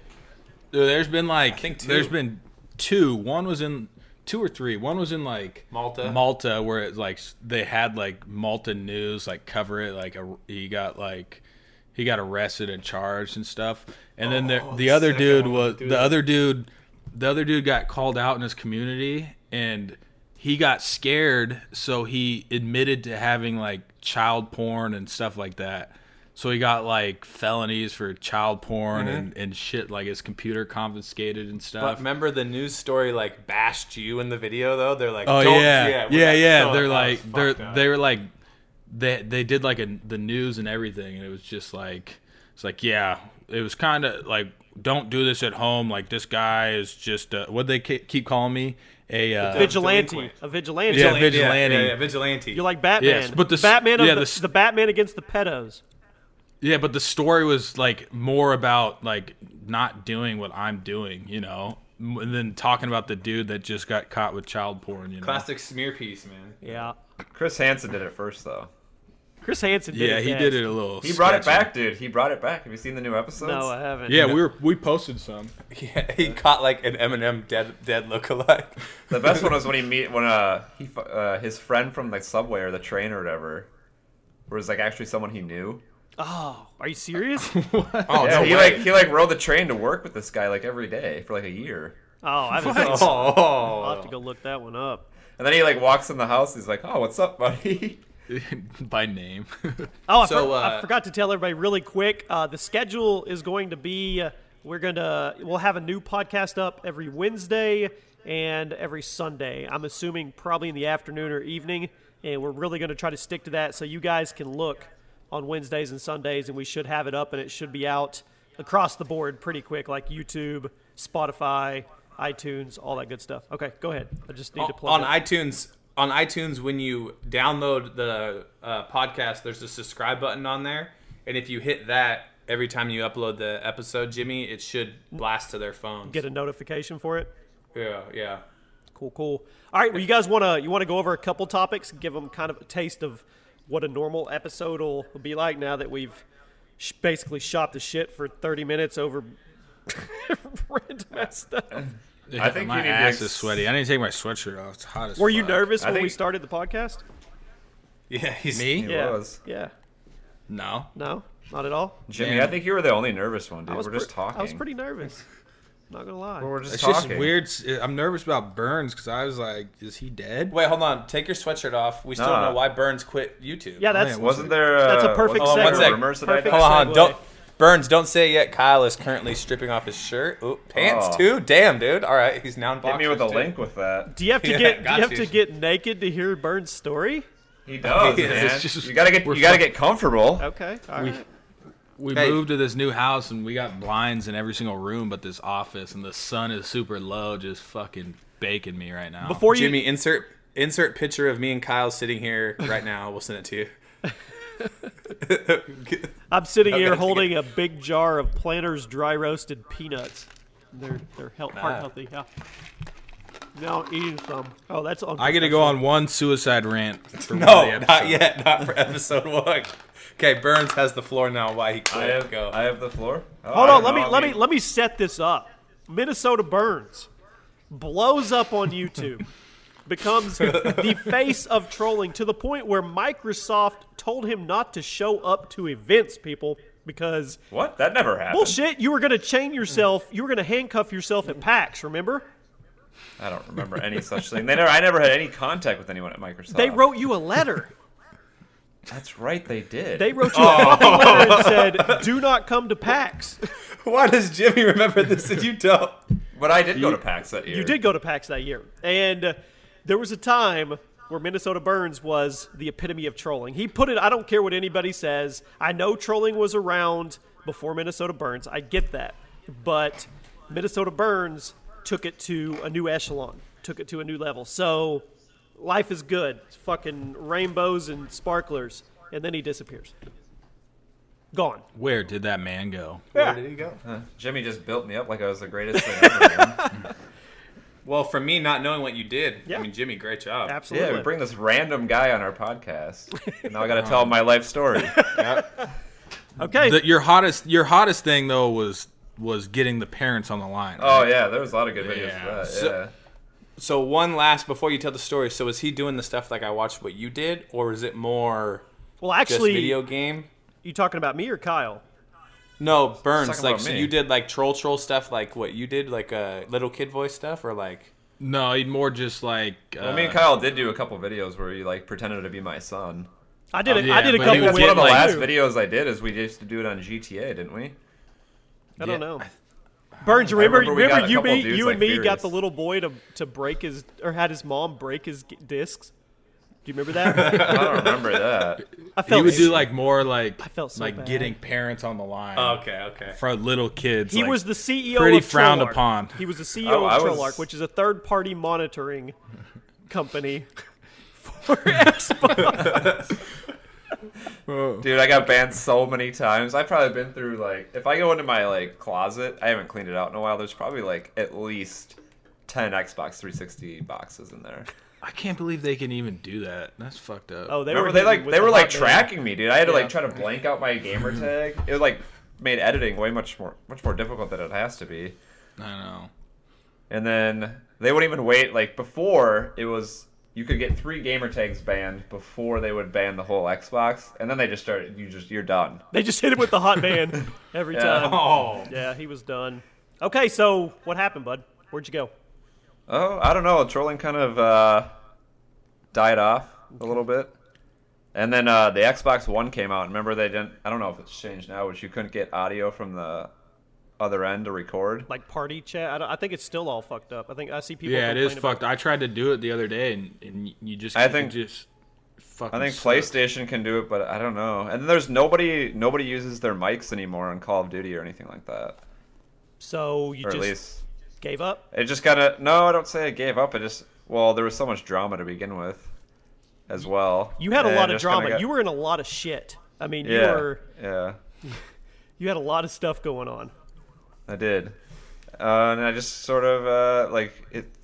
Speaker 1: Dude, there's been like
Speaker 3: think two.
Speaker 1: there's been two. One was in 2 or 3. One was in like
Speaker 3: Malta,
Speaker 1: where it like they had like Malta news like cover it. Like he got arrested and charged and stuff. And then the other
Speaker 3: sick. I
Speaker 1: dude
Speaker 3: wanted
Speaker 1: was
Speaker 3: to do
Speaker 1: the
Speaker 3: that.
Speaker 1: other dude. The other dude got called out in his community, and he got scared, so he admitted to having like child porn and stuff like that. So he got like felonies for child porn and shit, like his computer confiscated and
Speaker 3: But
Speaker 1: stuff.
Speaker 3: remember the news story like bashed you in the video though? They're like,
Speaker 1: Oh
Speaker 3: don't,
Speaker 1: yeah. They're like
Speaker 3: they
Speaker 1: were like they did like the news and everything, and it was just like yeah, it was kind of like, don't do this at home. Like, this guy is just what they keep calling me,
Speaker 2: Vigilante.
Speaker 3: delinquent.
Speaker 2: A vigilante.
Speaker 1: Yeah, vigilante.
Speaker 3: Yeah, vigilante.
Speaker 2: You're like Batman.
Speaker 1: Yes, but the
Speaker 2: Batman of
Speaker 1: yeah,
Speaker 2: the Batman against the pedos.
Speaker 1: Yeah, but the story was like more about like not doing what I'm doing, and then talking about the dude that just got caught with child porn,
Speaker 3: Classic smear piece, man.
Speaker 2: Yeah.
Speaker 4: Chris Hansen did it first, though.
Speaker 2: Chris Hansen did
Speaker 1: Yeah,
Speaker 2: it
Speaker 1: he
Speaker 2: best.
Speaker 1: did it a little.
Speaker 4: He brought it
Speaker 1: sketchy.
Speaker 4: back, dude. He brought it back. Have you seen the new episodes?
Speaker 2: No, I haven't.
Speaker 1: Yeah, we posted some.
Speaker 3: Yeah, he caught like an Eminem dead lookalike.
Speaker 4: The best one was when his friend from the subway or the train or whatever was like actually someone he knew.
Speaker 2: Oh, are you serious?
Speaker 3: Oh,
Speaker 4: Yeah,
Speaker 3: no
Speaker 4: he
Speaker 3: way.
Speaker 4: like rode the train to work with this guy like every day for like a year.
Speaker 2: Oh, I haven't seen that.
Speaker 3: Oh,
Speaker 2: I'll have to go look that one up.
Speaker 4: And then he like walks in the house. He's like, "Oh, what's up, buddy?"
Speaker 1: By name.
Speaker 2: Oh,
Speaker 3: So,
Speaker 2: I forgot to tell everybody really quick. The schedule is going to be we'll have a new podcast up every Wednesday and every Sunday. I'm assuming probably in the afternoon or evening, and we're really going to try to stick to that so you guys can look on Wednesdays and Sundays, and we should have it up, and it should be out across the board pretty quick, like YouTube, Spotify, iTunes, all that good stuff. Okay, go ahead. I just need to plug
Speaker 3: on
Speaker 2: it.
Speaker 3: iTunes. On iTunes, when you download the podcast, there's a subscribe button on there, and if you hit that every time you upload the episode, Jimmy, it should blast to their phones.
Speaker 2: Get a notification for it.
Speaker 3: Yeah.
Speaker 2: Cool. All right, well, you guys want to go over a couple topics, give them kind of a taste of what a normal episode will be like now that we've basically shot the shit for 30 minutes over random ass stuff.
Speaker 4: I think
Speaker 1: my
Speaker 4: you need to
Speaker 1: ass is sweaty. I need to take my sweatshirt off. It's hot as
Speaker 2: Were you
Speaker 1: fuck.
Speaker 2: nervous when we
Speaker 4: think-
Speaker 2: started the podcast?
Speaker 3: Yeah, he's
Speaker 1: Me?
Speaker 4: He
Speaker 2: Yeah.
Speaker 4: was.
Speaker 2: Yeah.
Speaker 1: No.
Speaker 2: No, not at all.
Speaker 4: Jimmy,
Speaker 1: Man.
Speaker 4: I think you were the only nervous one, dude.
Speaker 2: I was
Speaker 4: We're just
Speaker 2: pre-
Speaker 4: talking.
Speaker 2: I was pretty nervous. Not gonna lie.
Speaker 4: We're just
Speaker 1: It's
Speaker 4: talking.
Speaker 1: just weird. I'm nervous about Burns because I was like, is he dead?
Speaker 3: Wait, hold on. Take your sweatshirt off. We still don't know why Burns quit YouTube.
Speaker 2: Yeah, that's
Speaker 1: man,
Speaker 4: Wasn't there?
Speaker 2: That's a perfect
Speaker 3: Oh, one
Speaker 2: segue.
Speaker 3: sec.
Speaker 4: Rumors that I
Speaker 2: Perfect
Speaker 4: know?
Speaker 3: Hold on,
Speaker 2: segue.
Speaker 3: don't Burns. Don't say it yet. Kyle is currently stripping off his shirt. Ooh, pants
Speaker 4: Oh.
Speaker 3: too. Damn, dude. All right, he's now in boxers.
Speaker 4: Hit me with a
Speaker 3: too.
Speaker 4: link with that.
Speaker 2: Do you have to
Speaker 3: Yeah,
Speaker 2: get? Do
Speaker 3: got
Speaker 2: you have
Speaker 3: you.
Speaker 2: to get naked to hear Burns' story?
Speaker 4: He does,
Speaker 3: Yeah,
Speaker 4: man.
Speaker 1: it's just-
Speaker 4: you gotta get comfortable.
Speaker 2: Okay. All right.
Speaker 1: We
Speaker 3: Hey.
Speaker 1: moved to this new house and we got blinds in every single room but this office, and the sun is super low, just fucking baking me right now.
Speaker 2: Before you,
Speaker 3: Jimmy, insert picture of me and Kyle sitting here right now. We'll send it to you.
Speaker 2: I'm sitting
Speaker 3: Okay,
Speaker 2: here
Speaker 3: that's
Speaker 2: holding a big jar of Planters dry roasted peanuts. They're heart healthy. Yeah. Now eating some. Oh, that's on.
Speaker 1: I get to go on one suicide rant for one of
Speaker 3: No,
Speaker 1: the
Speaker 3: not
Speaker 1: episodes.
Speaker 3: yet. Not for episode 1. Okay, Burns has the floor now. Why he quit? Go.
Speaker 4: I have the floor. Oh,
Speaker 2: Hold
Speaker 4: I
Speaker 2: on.
Speaker 4: don't know.
Speaker 2: Let me set this up. Minnesota Burns blows up on YouTube, becomes the face of trolling to the point where Microsoft told him not to show up to events, people, because
Speaker 4: What? That never happened.
Speaker 2: bullshit. You were going to chain yourself. You were going to handcuff yourself at PAX. Remember?
Speaker 4: I don't remember any such thing. I never had any contact with anyone at Microsoft.
Speaker 2: They wrote you a letter.
Speaker 4: That's right, they did.
Speaker 2: They wrote you a fucking letter and said, "Do not come to PAX."
Speaker 3: Why does Jimmy remember this and you don't?
Speaker 4: But I did go to PAX that year.
Speaker 2: You did go to PAX that year, and there was a time where Minnesota Burns was the epitome of trolling. He put it. I don't care what anybody says. I know trolling was around before Minnesota Burns. I get that, but Minnesota Burns took it to a new echelon, took it to a new level. So life is good. It's fucking rainbows and sparklers, and then he disappears. Gone.
Speaker 1: Where did that man go?
Speaker 3: Where did he go?
Speaker 4: Jimmy just built me up like I was the greatest thing ever. Man.
Speaker 3: Well, for me not knowing what you did,
Speaker 2: Yeah.
Speaker 3: I mean, Jimmy, great job.
Speaker 2: Absolutely.
Speaker 4: Yeah, we bring this random guy on our podcast. And now I got to tell him my life story.
Speaker 2: Okay.
Speaker 1: Your hottest thing though was getting the parents on the line.
Speaker 4: Oh yeah, there was a lot of good videos
Speaker 1: Yeah.
Speaker 4: of that.
Speaker 3: So-
Speaker 4: Yeah.
Speaker 3: So one last before you tell the story. So is he doing the stuff like I watched what you did, or is it more
Speaker 2: well,
Speaker 3: just
Speaker 2: actually,
Speaker 3: video game?
Speaker 2: you talking about me or Kyle?
Speaker 3: No, Burns.
Speaker 4: talking
Speaker 3: Like
Speaker 4: about
Speaker 3: so
Speaker 4: me.
Speaker 3: you did like troll stuff, like what you did, like little kid voice stuff, or like
Speaker 1: No, he'd more just like.
Speaker 4: Well, me and Kyle did do a couple videos where he like pretended to be my son.
Speaker 2: I did it.
Speaker 1: yeah,
Speaker 2: I did a
Speaker 1: but
Speaker 2: couple
Speaker 1: he
Speaker 4: That's
Speaker 1: was
Speaker 4: one of the
Speaker 1: like,
Speaker 4: last
Speaker 2: too.
Speaker 4: videos I did. Is we used to do it on GTA, didn't we?
Speaker 2: I don't
Speaker 1: Yeah.
Speaker 2: know. Burns, remember
Speaker 4: remember we got a
Speaker 2: you
Speaker 4: couple
Speaker 2: me,
Speaker 4: dudes
Speaker 2: you
Speaker 4: like
Speaker 2: and me
Speaker 4: Furious.
Speaker 2: got the little boy to break his or had his mom break his discs. Do you remember that?
Speaker 4: I don't remember that.
Speaker 2: I
Speaker 1: he
Speaker 2: felt
Speaker 1: would do like more like
Speaker 2: felt so
Speaker 1: like
Speaker 2: bad.
Speaker 1: getting parents on the line
Speaker 3: okay.
Speaker 1: for little kids.
Speaker 2: he
Speaker 1: like,
Speaker 2: was the CEO
Speaker 1: pretty
Speaker 2: of
Speaker 1: frowned
Speaker 2: Trollark.
Speaker 1: upon.
Speaker 2: He was the CEO
Speaker 4: Oh, I
Speaker 2: of
Speaker 4: was-
Speaker 2: Trollark, which is a third-party monitoring company for Xbox.
Speaker 4: Dude, I got banned so many times. I've probably been through like, if I go into my like closet, I haven't cleaned it out in a while. There's probably like at least 10 Xbox 360 boxes in there.
Speaker 1: I can't believe they can even do that. That's fucked up.
Speaker 2: Oh, they
Speaker 4: Remember,
Speaker 2: were
Speaker 4: they
Speaker 2: hitting
Speaker 4: like
Speaker 2: with
Speaker 4: they
Speaker 2: the
Speaker 4: were like
Speaker 2: hot band.
Speaker 4: tracking me, dude. I had to
Speaker 2: Yeah.
Speaker 4: like try to blank out my gamer tag. It was like made editing way much more difficult than it has to be.
Speaker 1: I know.
Speaker 4: And then they wouldn't even wait. Like before, it was you could get 3 gamer tags banned before they would ban the whole Xbox, and then they just started. You're done.
Speaker 2: They just hit him with the hot band every
Speaker 4: Yeah.
Speaker 2: time.
Speaker 3: Oh,
Speaker 2: Yeah, he was done. Okay, so what happened, bud? Where'd you go?
Speaker 4: Oh, I don't know. Trolling kind of died off a little bit. And then the Xbox One came out. Remember they didn't. I don't know if it's changed now, but you couldn't get audio from the other end to record.
Speaker 2: Like party chat. I think it's still all fucked up. I see people.
Speaker 1: Yeah, it is
Speaker 2: complain
Speaker 1: fucked.
Speaker 2: about
Speaker 1: I tried to do it the other day, and you just
Speaker 4: I think-
Speaker 1: it just fucking
Speaker 4: I think
Speaker 1: sucks.
Speaker 4: PlayStation can do it, but I don't know. And then there's nobody uses their mics anymore on Call of Duty or anything like that.
Speaker 2: So you
Speaker 4: Or at
Speaker 2: just
Speaker 4: least
Speaker 2: gave up.
Speaker 4: it just kind no, I don't say I gave up. There was so much drama to begin with, as well.
Speaker 2: You had a
Speaker 4: And
Speaker 2: lot of
Speaker 4: just kinda
Speaker 2: drama. You were in a lot of shit. I mean,
Speaker 4: yeah.
Speaker 2: you had a lot of stuff going on.
Speaker 4: I did. And I just sort of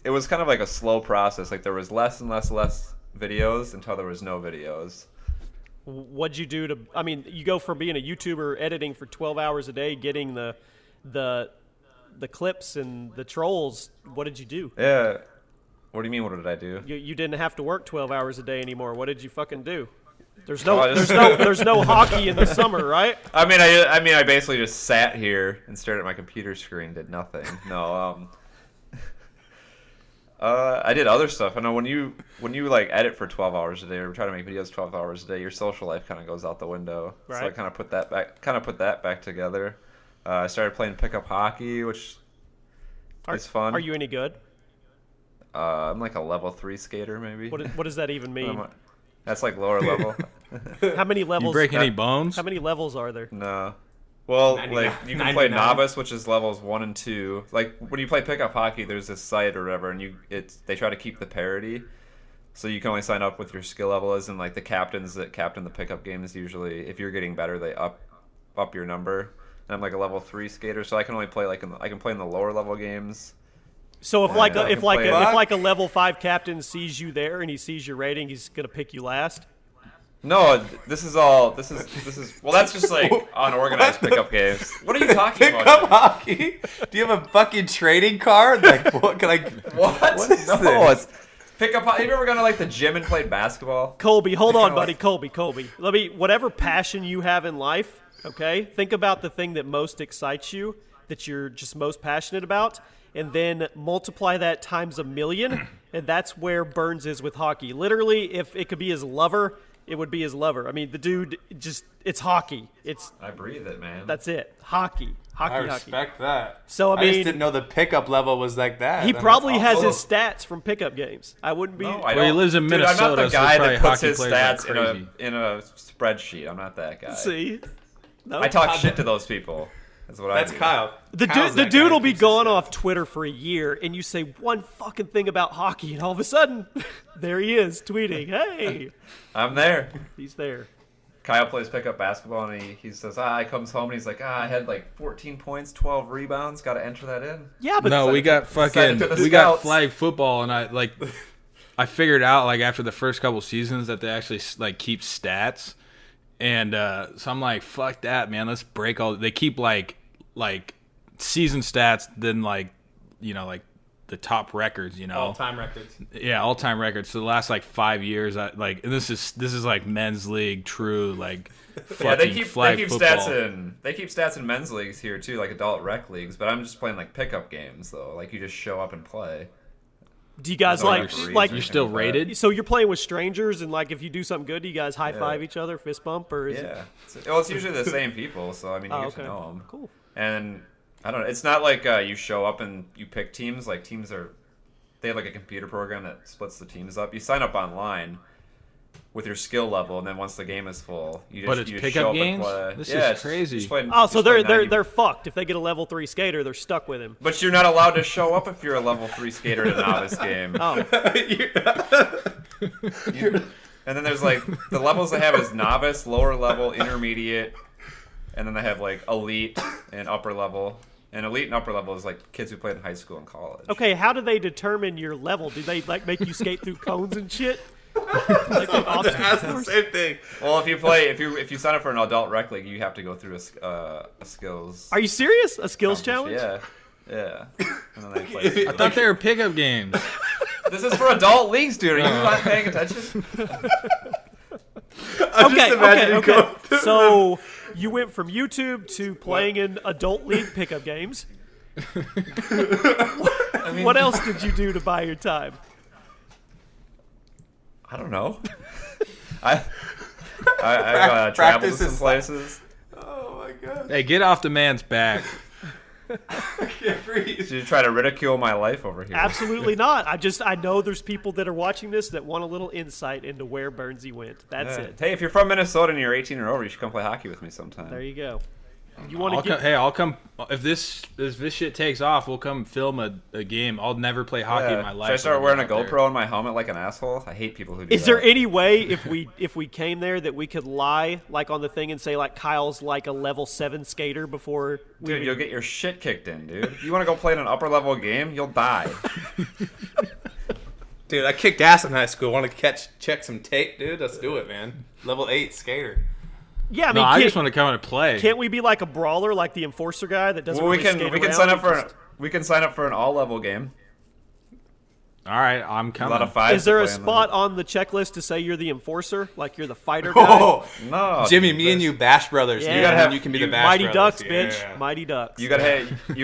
Speaker 4: it was kind of like a slow process. Like there was less and less videos until there was no videos.
Speaker 2: What'd you do to? I mean, you go from being a YouTuber editing for 12 hours a day, getting the clips and the trolls. What did you do?
Speaker 4: Yeah. What do you mean? What did I do?
Speaker 2: You didn't have to work 12 hours a day anymore. What did you fucking do? There's no
Speaker 4: I just-
Speaker 2: there's no hockey in the summer, right?
Speaker 4: I mean, I basically just sat here and stared at my computer screen, did nothing. No, I did other stuff. I know when you like edit for 12 hours a day or try to make videos 12 hours a day, your social life kind of goes out the window. So I
Speaker 2: Right.
Speaker 4: kind of put that back together. I started playing pickup hockey, which is fun.
Speaker 2: Are you any good?
Speaker 4: I'm like a level 3 skater, maybe.
Speaker 2: What does that even mean?
Speaker 4: That's like lower level.
Speaker 2: How many
Speaker 1: You
Speaker 2: levels?
Speaker 1: break any bones?
Speaker 2: How many levels are there?
Speaker 4: No. Well,
Speaker 3: 99
Speaker 4: like you can play
Speaker 3: 99.
Speaker 4: novice, which is levels 1 and 2. Like when you play pickup hockey, there's this site or whatever, and they try to keep the parity, so you can only sign up with your skill level is, and like the captains that captain the pickup games usually, if you're getting better, they up your number. And I'm like a level 3 skater, so I can only play I can play in the lower level games.
Speaker 2: So if
Speaker 4: Yeah,
Speaker 2: like
Speaker 4: I
Speaker 2: a,
Speaker 4: can
Speaker 2: if like
Speaker 4: play
Speaker 2: a,
Speaker 4: it.
Speaker 2: if like a level 5 captain sees you there and he sees your rating, he's gonna pick you last.
Speaker 4: No, this is well, that's just like unorganized pickup games. What are you talking
Speaker 3: Pickup
Speaker 4: about?
Speaker 3: hockey? Do you have a fucking trading card? Like, what? Can I?
Speaker 4: What
Speaker 3: is
Speaker 4: no,
Speaker 3: this?
Speaker 4: it's pickup hockey. Have you ever gone to like the gym and played basketball?
Speaker 2: Colby, hold on,
Speaker 4: kinda
Speaker 2: buddy.
Speaker 4: like-
Speaker 2: Colby. Whatever passion you have in life, okay? Think about the thing that most excites you, that you're just most passionate about, and then multiply that times 1,000,000, and that's where Burns is with hockey. Literally, if it could be his lover, it would be his lover. I mean, the dude it's hockey.
Speaker 4: I breathe it, man.
Speaker 2: That's it. Hockey.
Speaker 3: I respect that.
Speaker 2: So, I
Speaker 3: just
Speaker 2: mean-
Speaker 3: didn't know the pickup level was like that.
Speaker 2: He
Speaker 3: That's
Speaker 2: probably has
Speaker 3: awesome.
Speaker 2: his stats from pickup games. I wouldn't be.
Speaker 4: No, I
Speaker 1: Well, he
Speaker 4: don't.
Speaker 1: lives in
Speaker 4: Dude, I'm not
Speaker 1: Minnesota,
Speaker 4: the
Speaker 1: so
Speaker 4: guy
Speaker 1: probably
Speaker 4: that puts
Speaker 1: hockey
Speaker 4: his
Speaker 1: players like
Speaker 4: stats
Speaker 1: crazy.
Speaker 4: in a spreadsheet. I'm not that guy.
Speaker 2: See? No.
Speaker 4: I talk shit to those people. That's what
Speaker 3: That's
Speaker 4: I do.
Speaker 3: Kyle.
Speaker 2: The
Speaker 3: Kyle's that guy
Speaker 2: dude
Speaker 3: who
Speaker 2: will be
Speaker 3: keeps his
Speaker 2: gone
Speaker 3: stats.
Speaker 2: off Twitter for a year, and you say one fucking thing about hockey, and all of a sudden, there he is tweeting, "Hey,
Speaker 4: I'm there.
Speaker 2: he's there."
Speaker 4: Kyle plays pickup basketball, and he says, he comes home, and he's like, I had like 14 points, 12 rebounds. Got to enter that in.
Speaker 2: Yeah, but
Speaker 1: No, we got
Speaker 4: Send
Speaker 1: fucking
Speaker 4: it to the
Speaker 1: we got
Speaker 4: scouts.
Speaker 1: flag football, and I figured out like after the first couple seasons that they actually like keep stats, and so I'm like, fuck that, man. Let's break all. They keep like season stats, then like the top records,
Speaker 3: All-time records.
Speaker 1: Yeah, all time records. So the last like 5 years, and this is like men's league, true like fucking
Speaker 4: Yeah, they keep
Speaker 1: flag football.
Speaker 4: stats in men's leagues here too, like adult rec leagues. But I'm just playing like pickup games though. Like you just show up and play.
Speaker 2: do you guys
Speaker 4: No
Speaker 2: like
Speaker 4: referees
Speaker 2: like?
Speaker 4: or
Speaker 1: You're still
Speaker 4: anything like
Speaker 1: rated.
Speaker 2: So you're playing with strangers, and like if you do something good, do you guys high five
Speaker 4: Yeah.
Speaker 2: each other, fist bump, or is it?
Speaker 4: Yeah. It's usually the same people, so I mean you
Speaker 2: Oh,
Speaker 4: get to
Speaker 2: okay.
Speaker 4: know them.
Speaker 2: Cool.
Speaker 4: And I don't know. It's not like you show up and you pick teams. Like teams they have like a computer program that splits the teams up. You sign up online with your skill level, and then once the game is full, you just,
Speaker 1: But it's
Speaker 4: you just
Speaker 1: pickup
Speaker 4: show up
Speaker 1: games?
Speaker 4: and play.
Speaker 1: This
Speaker 4: Yeah,
Speaker 1: is
Speaker 4: it's just-
Speaker 1: crazy.
Speaker 4: just play-
Speaker 2: Oh,
Speaker 4: just
Speaker 2: so
Speaker 4: play
Speaker 2: they're
Speaker 4: 90
Speaker 2: they're fucked. If they get a level 3 skater, they're stuck with him.
Speaker 4: But you're not allowed to show up if you're a level 3 skater in a novice game.
Speaker 2: Oh,
Speaker 4: And then there's like the levels they have is novice, lower level, intermediate, and then they have like elite and upper level. And elite and upper level is like kids who played in high school and college.
Speaker 2: okay. How do they determine your level? Do they like make you skate through cones and shit? Like an obstacle
Speaker 3: That's the
Speaker 2: course?
Speaker 3: same thing.
Speaker 4: Well, if you sign up for an adult rec league, you have to go through a skills.
Speaker 2: Are you serious? A skills challenge?
Speaker 4: Yeah. And then they play.
Speaker 1: I thought they were pickup games.
Speaker 4: This is for adult leagues, dude. Are you not paying attention?
Speaker 2: Okay. So you went from YouTube to playing in adult league pickup games. What else did you do to buy your time?
Speaker 4: I don't know. I I traveled to
Speaker 3: Practice
Speaker 4: some
Speaker 3: is-
Speaker 4: places.
Speaker 3: Oh my god.
Speaker 1: Hey, get off the man's back.
Speaker 3: I can't breathe.
Speaker 4: Did you try to ridicule my life over here?
Speaker 2: Absolutely not. I know there's people that are watching this that want a little insight into where Burnsy went. That's
Speaker 4: Yeah.
Speaker 2: it.
Speaker 4: Hey, if you're from Minnesota and you're 18 or over, you should come play hockey with me sometime.
Speaker 2: There you go. You want to get?
Speaker 1: Hey, I'll come if this shit takes off. We'll come film a game. I'll never play hockey in my life.
Speaker 4: Should I start
Speaker 1: I'll
Speaker 4: wearing a
Speaker 1: be out
Speaker 4: GoPro
Speaker 1: there.
Speaker 4: on my helmet like an asshole? I hate people who do
Speaker 2: Is
Speaker 4: that.
Speaker 2: there any way if we came there that we could lie like on the thing and say like Kyle's like a level 7 skater before?
Speaker 4: Dude, you'll get your shit kicked in, dude. You want to go play in an upper level game? You'll die.
Speaker 3: Dude, I kicked ass in high school. Want to check some tape, dude? Let's do it, man. Level 8 skater.
Speaker 2: Yeah, I
Speaker 1: No,
Speaker 2: mean,
Speaker 1: I just want to come and play.
Speaker 2: can't we be like a brawler like the enforcer guy that doesn't
Speaker 4: Well,
Speaker 2: really skate
Speaker 4: we can
Speaker 2: around?
Speaker 4: sign up
Speaker 2: He just-
Speaker 4: we can sign up for an all level game.
Speaker 1: All right, I'm
Speaker 4: A
Speaker 1: coming.
Speaker 4: lot of fives.
Speaker 2: Is there
Speaker 4: to
Speaker 2: a
Speaker 4: play in
Speaker 2: spot
Speaker 4: that.
Speaker 2: on the checklist to say you're the enforcer, like you're the fighter guy?
Speaker 3: Oh,
Speaker 4: No,
Speaker 3: Jimmy,
Speaker 4: dude,
Speaker 3: me and you, Bash Brothers.
Speaker 2: Yeah.
Speaker 3: You
Speaker 2: You gotta
Speaker 4: have-
Speaker 3: you can be
Speaker 4: you-
Speaker 3: the Bash
Speaker 2: Mighty
Speaker 3: Brothers.
Speaker 2: Ducks, bitch.
Speaker 3: Yeah.
Speaker 2: Mighty Ducks.
Speaker 4: You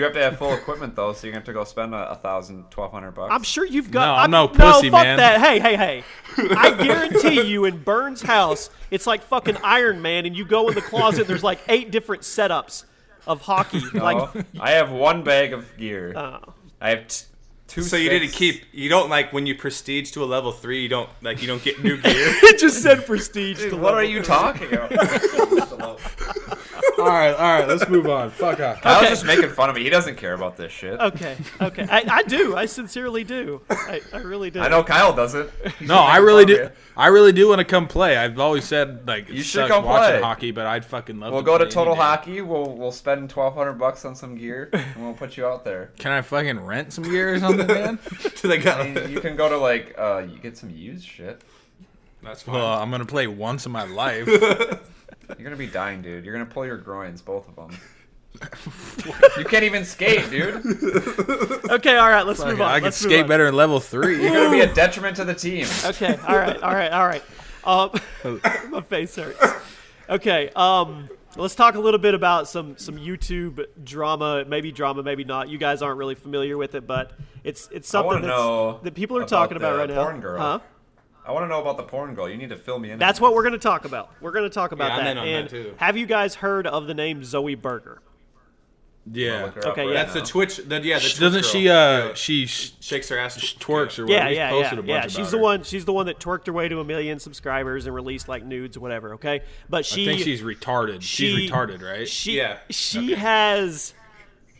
Speaker 4: have to have full equipment though, so you have to go spend $1,200.
Speaker 2: I'm sure you've got.
Speaker 1: No, I'm no pussy,
Speaker 2: fuck
Speaker 1: man.
Speaker 2: that. Hey. I guarantee you, in Burns' house, it's like fucking Iron Man, and you go in the closet. There's like 8 different setups of hockey.
Speaker 4: No,
Speaker 2: Like,
Speaker 4: I have one bag of gear.
Speaker 2: oh.
Speaker 4: I have two.
Speaker 3: So you didn't
Speaker 4: sticks.
Speaker 3: keep. You don't like when you prestige to a level 3. You don't get new gear.
Speaker 2: It just said prestige.
Speaker 4: Dude,
Speaker 2: to
Speaker 4: what
Speaker 2: level
Speaker 4: are you
Speaker 2: 3.
Speaker 4: talking about?
Speaker 1: all right, let's move on. Fuck off.
Speaker 4: I was just making fun of me. He doesn't care about this shit.
Speaker 2: Okay. I do. I sincerely do. I really do.
Speaker 4: I know Kyle doesn't. He's
Speaker 1: No,
Speaker 4: just
Speaker 1: I
Speaker 4: making
Speaker 1: really
Speaker 4: fun of
Speaker 1: do.
Speaker 4: you.
Speaker 1: I really do want to come play. I've always said like
Speaker 4: You
Speaker 1: it
Speaker 4: should
Speaker 1: sucks
Speaker 4: come
Speaker 1: watching
Speaker 4: play.
Speaker 1: hockey, but I'd fucking love.
Speaker 4: We'll
Speaker 1: to
Speaker 4: go to
Speaker 1: play
Speaker 4: Total
Speaker 1: any day.
Speaker 4: Hockey. We'll spend $1,200 on some gear, and we'll put you out there.
Speaker 1: Can I fucking rent some gear or something, man?
Speaker 3: Do they got?
Speaker 4: I mean, you can go to like you get some used shit.
Speaker 3: That's fine.
Speaker 1: Well, I'm gonna play once in my life.
Speaker 4: You're gonna be dying, dude. You're gonna pull your groins, both of them. You can't even skate, dude.
Speaker 2: Okay. All right. Let's move on.
Speaker 1: I can
Speaker 2: Let's move
Speaker 1: skate
Speaker 2: on.
Speaker 1: better in level 3.
Speaker 4: You're gonna be a detriment to the team.
Speaker 2: Okay. All right. My face hurts. Okay. Let's talk a little bit about some YouTube drama, maybe not. You guys aren't really familiar with it, but it's something that people are talking about
Speaker 4: the
Speaker 2: right now.
Speaker 4: porn girl.
Speaker 2: Huh?
Speaker 4: I want to know about the porn girl. You need to fill me in.
Speaker 2: That's
Speaker 4: on
Speaker 2: what
Speaker 4: this.
Speaker 2: we're going to talk about. We're going to talk about
Speaker 3: Yeah, I'm
Speaker 2: that.
Speaker 3: in on
Speaker 2: And
Speaker 3: that, too.
Speaker 2: have you guys heard of the name Zoe Berger?
Speaker 1: Yeah.
Speaker 4: Look her up
Speaker 2: Okay,
Speaker 4: right
Speaker 2: yeah.
Speaker 3: That's the
Speaker 4: now.
Speaker 3: Twitch. The Twitch
Speaker 1: Doesn't
Speaker 3: girl.
Speaker 1: she?
Speaker 3: Shakes her ass.
Speaker 1: Twerks or
Speaker 2: Yeah,
Speaker 1: whatever.
Speaker 2: yeah,
Speaker 1: He posted a bunch
Speaker 2: yeah.
Speaker 1: about
Speaker 2: She's
Speaker 1: her.
Speaker 2: the one. She's the one that twerked her way to 1 million subscribers and released like nudes or whatever. Okay, but
Speaker 1: I think she's retarded. She's retarded, right?
Speaker 2: She has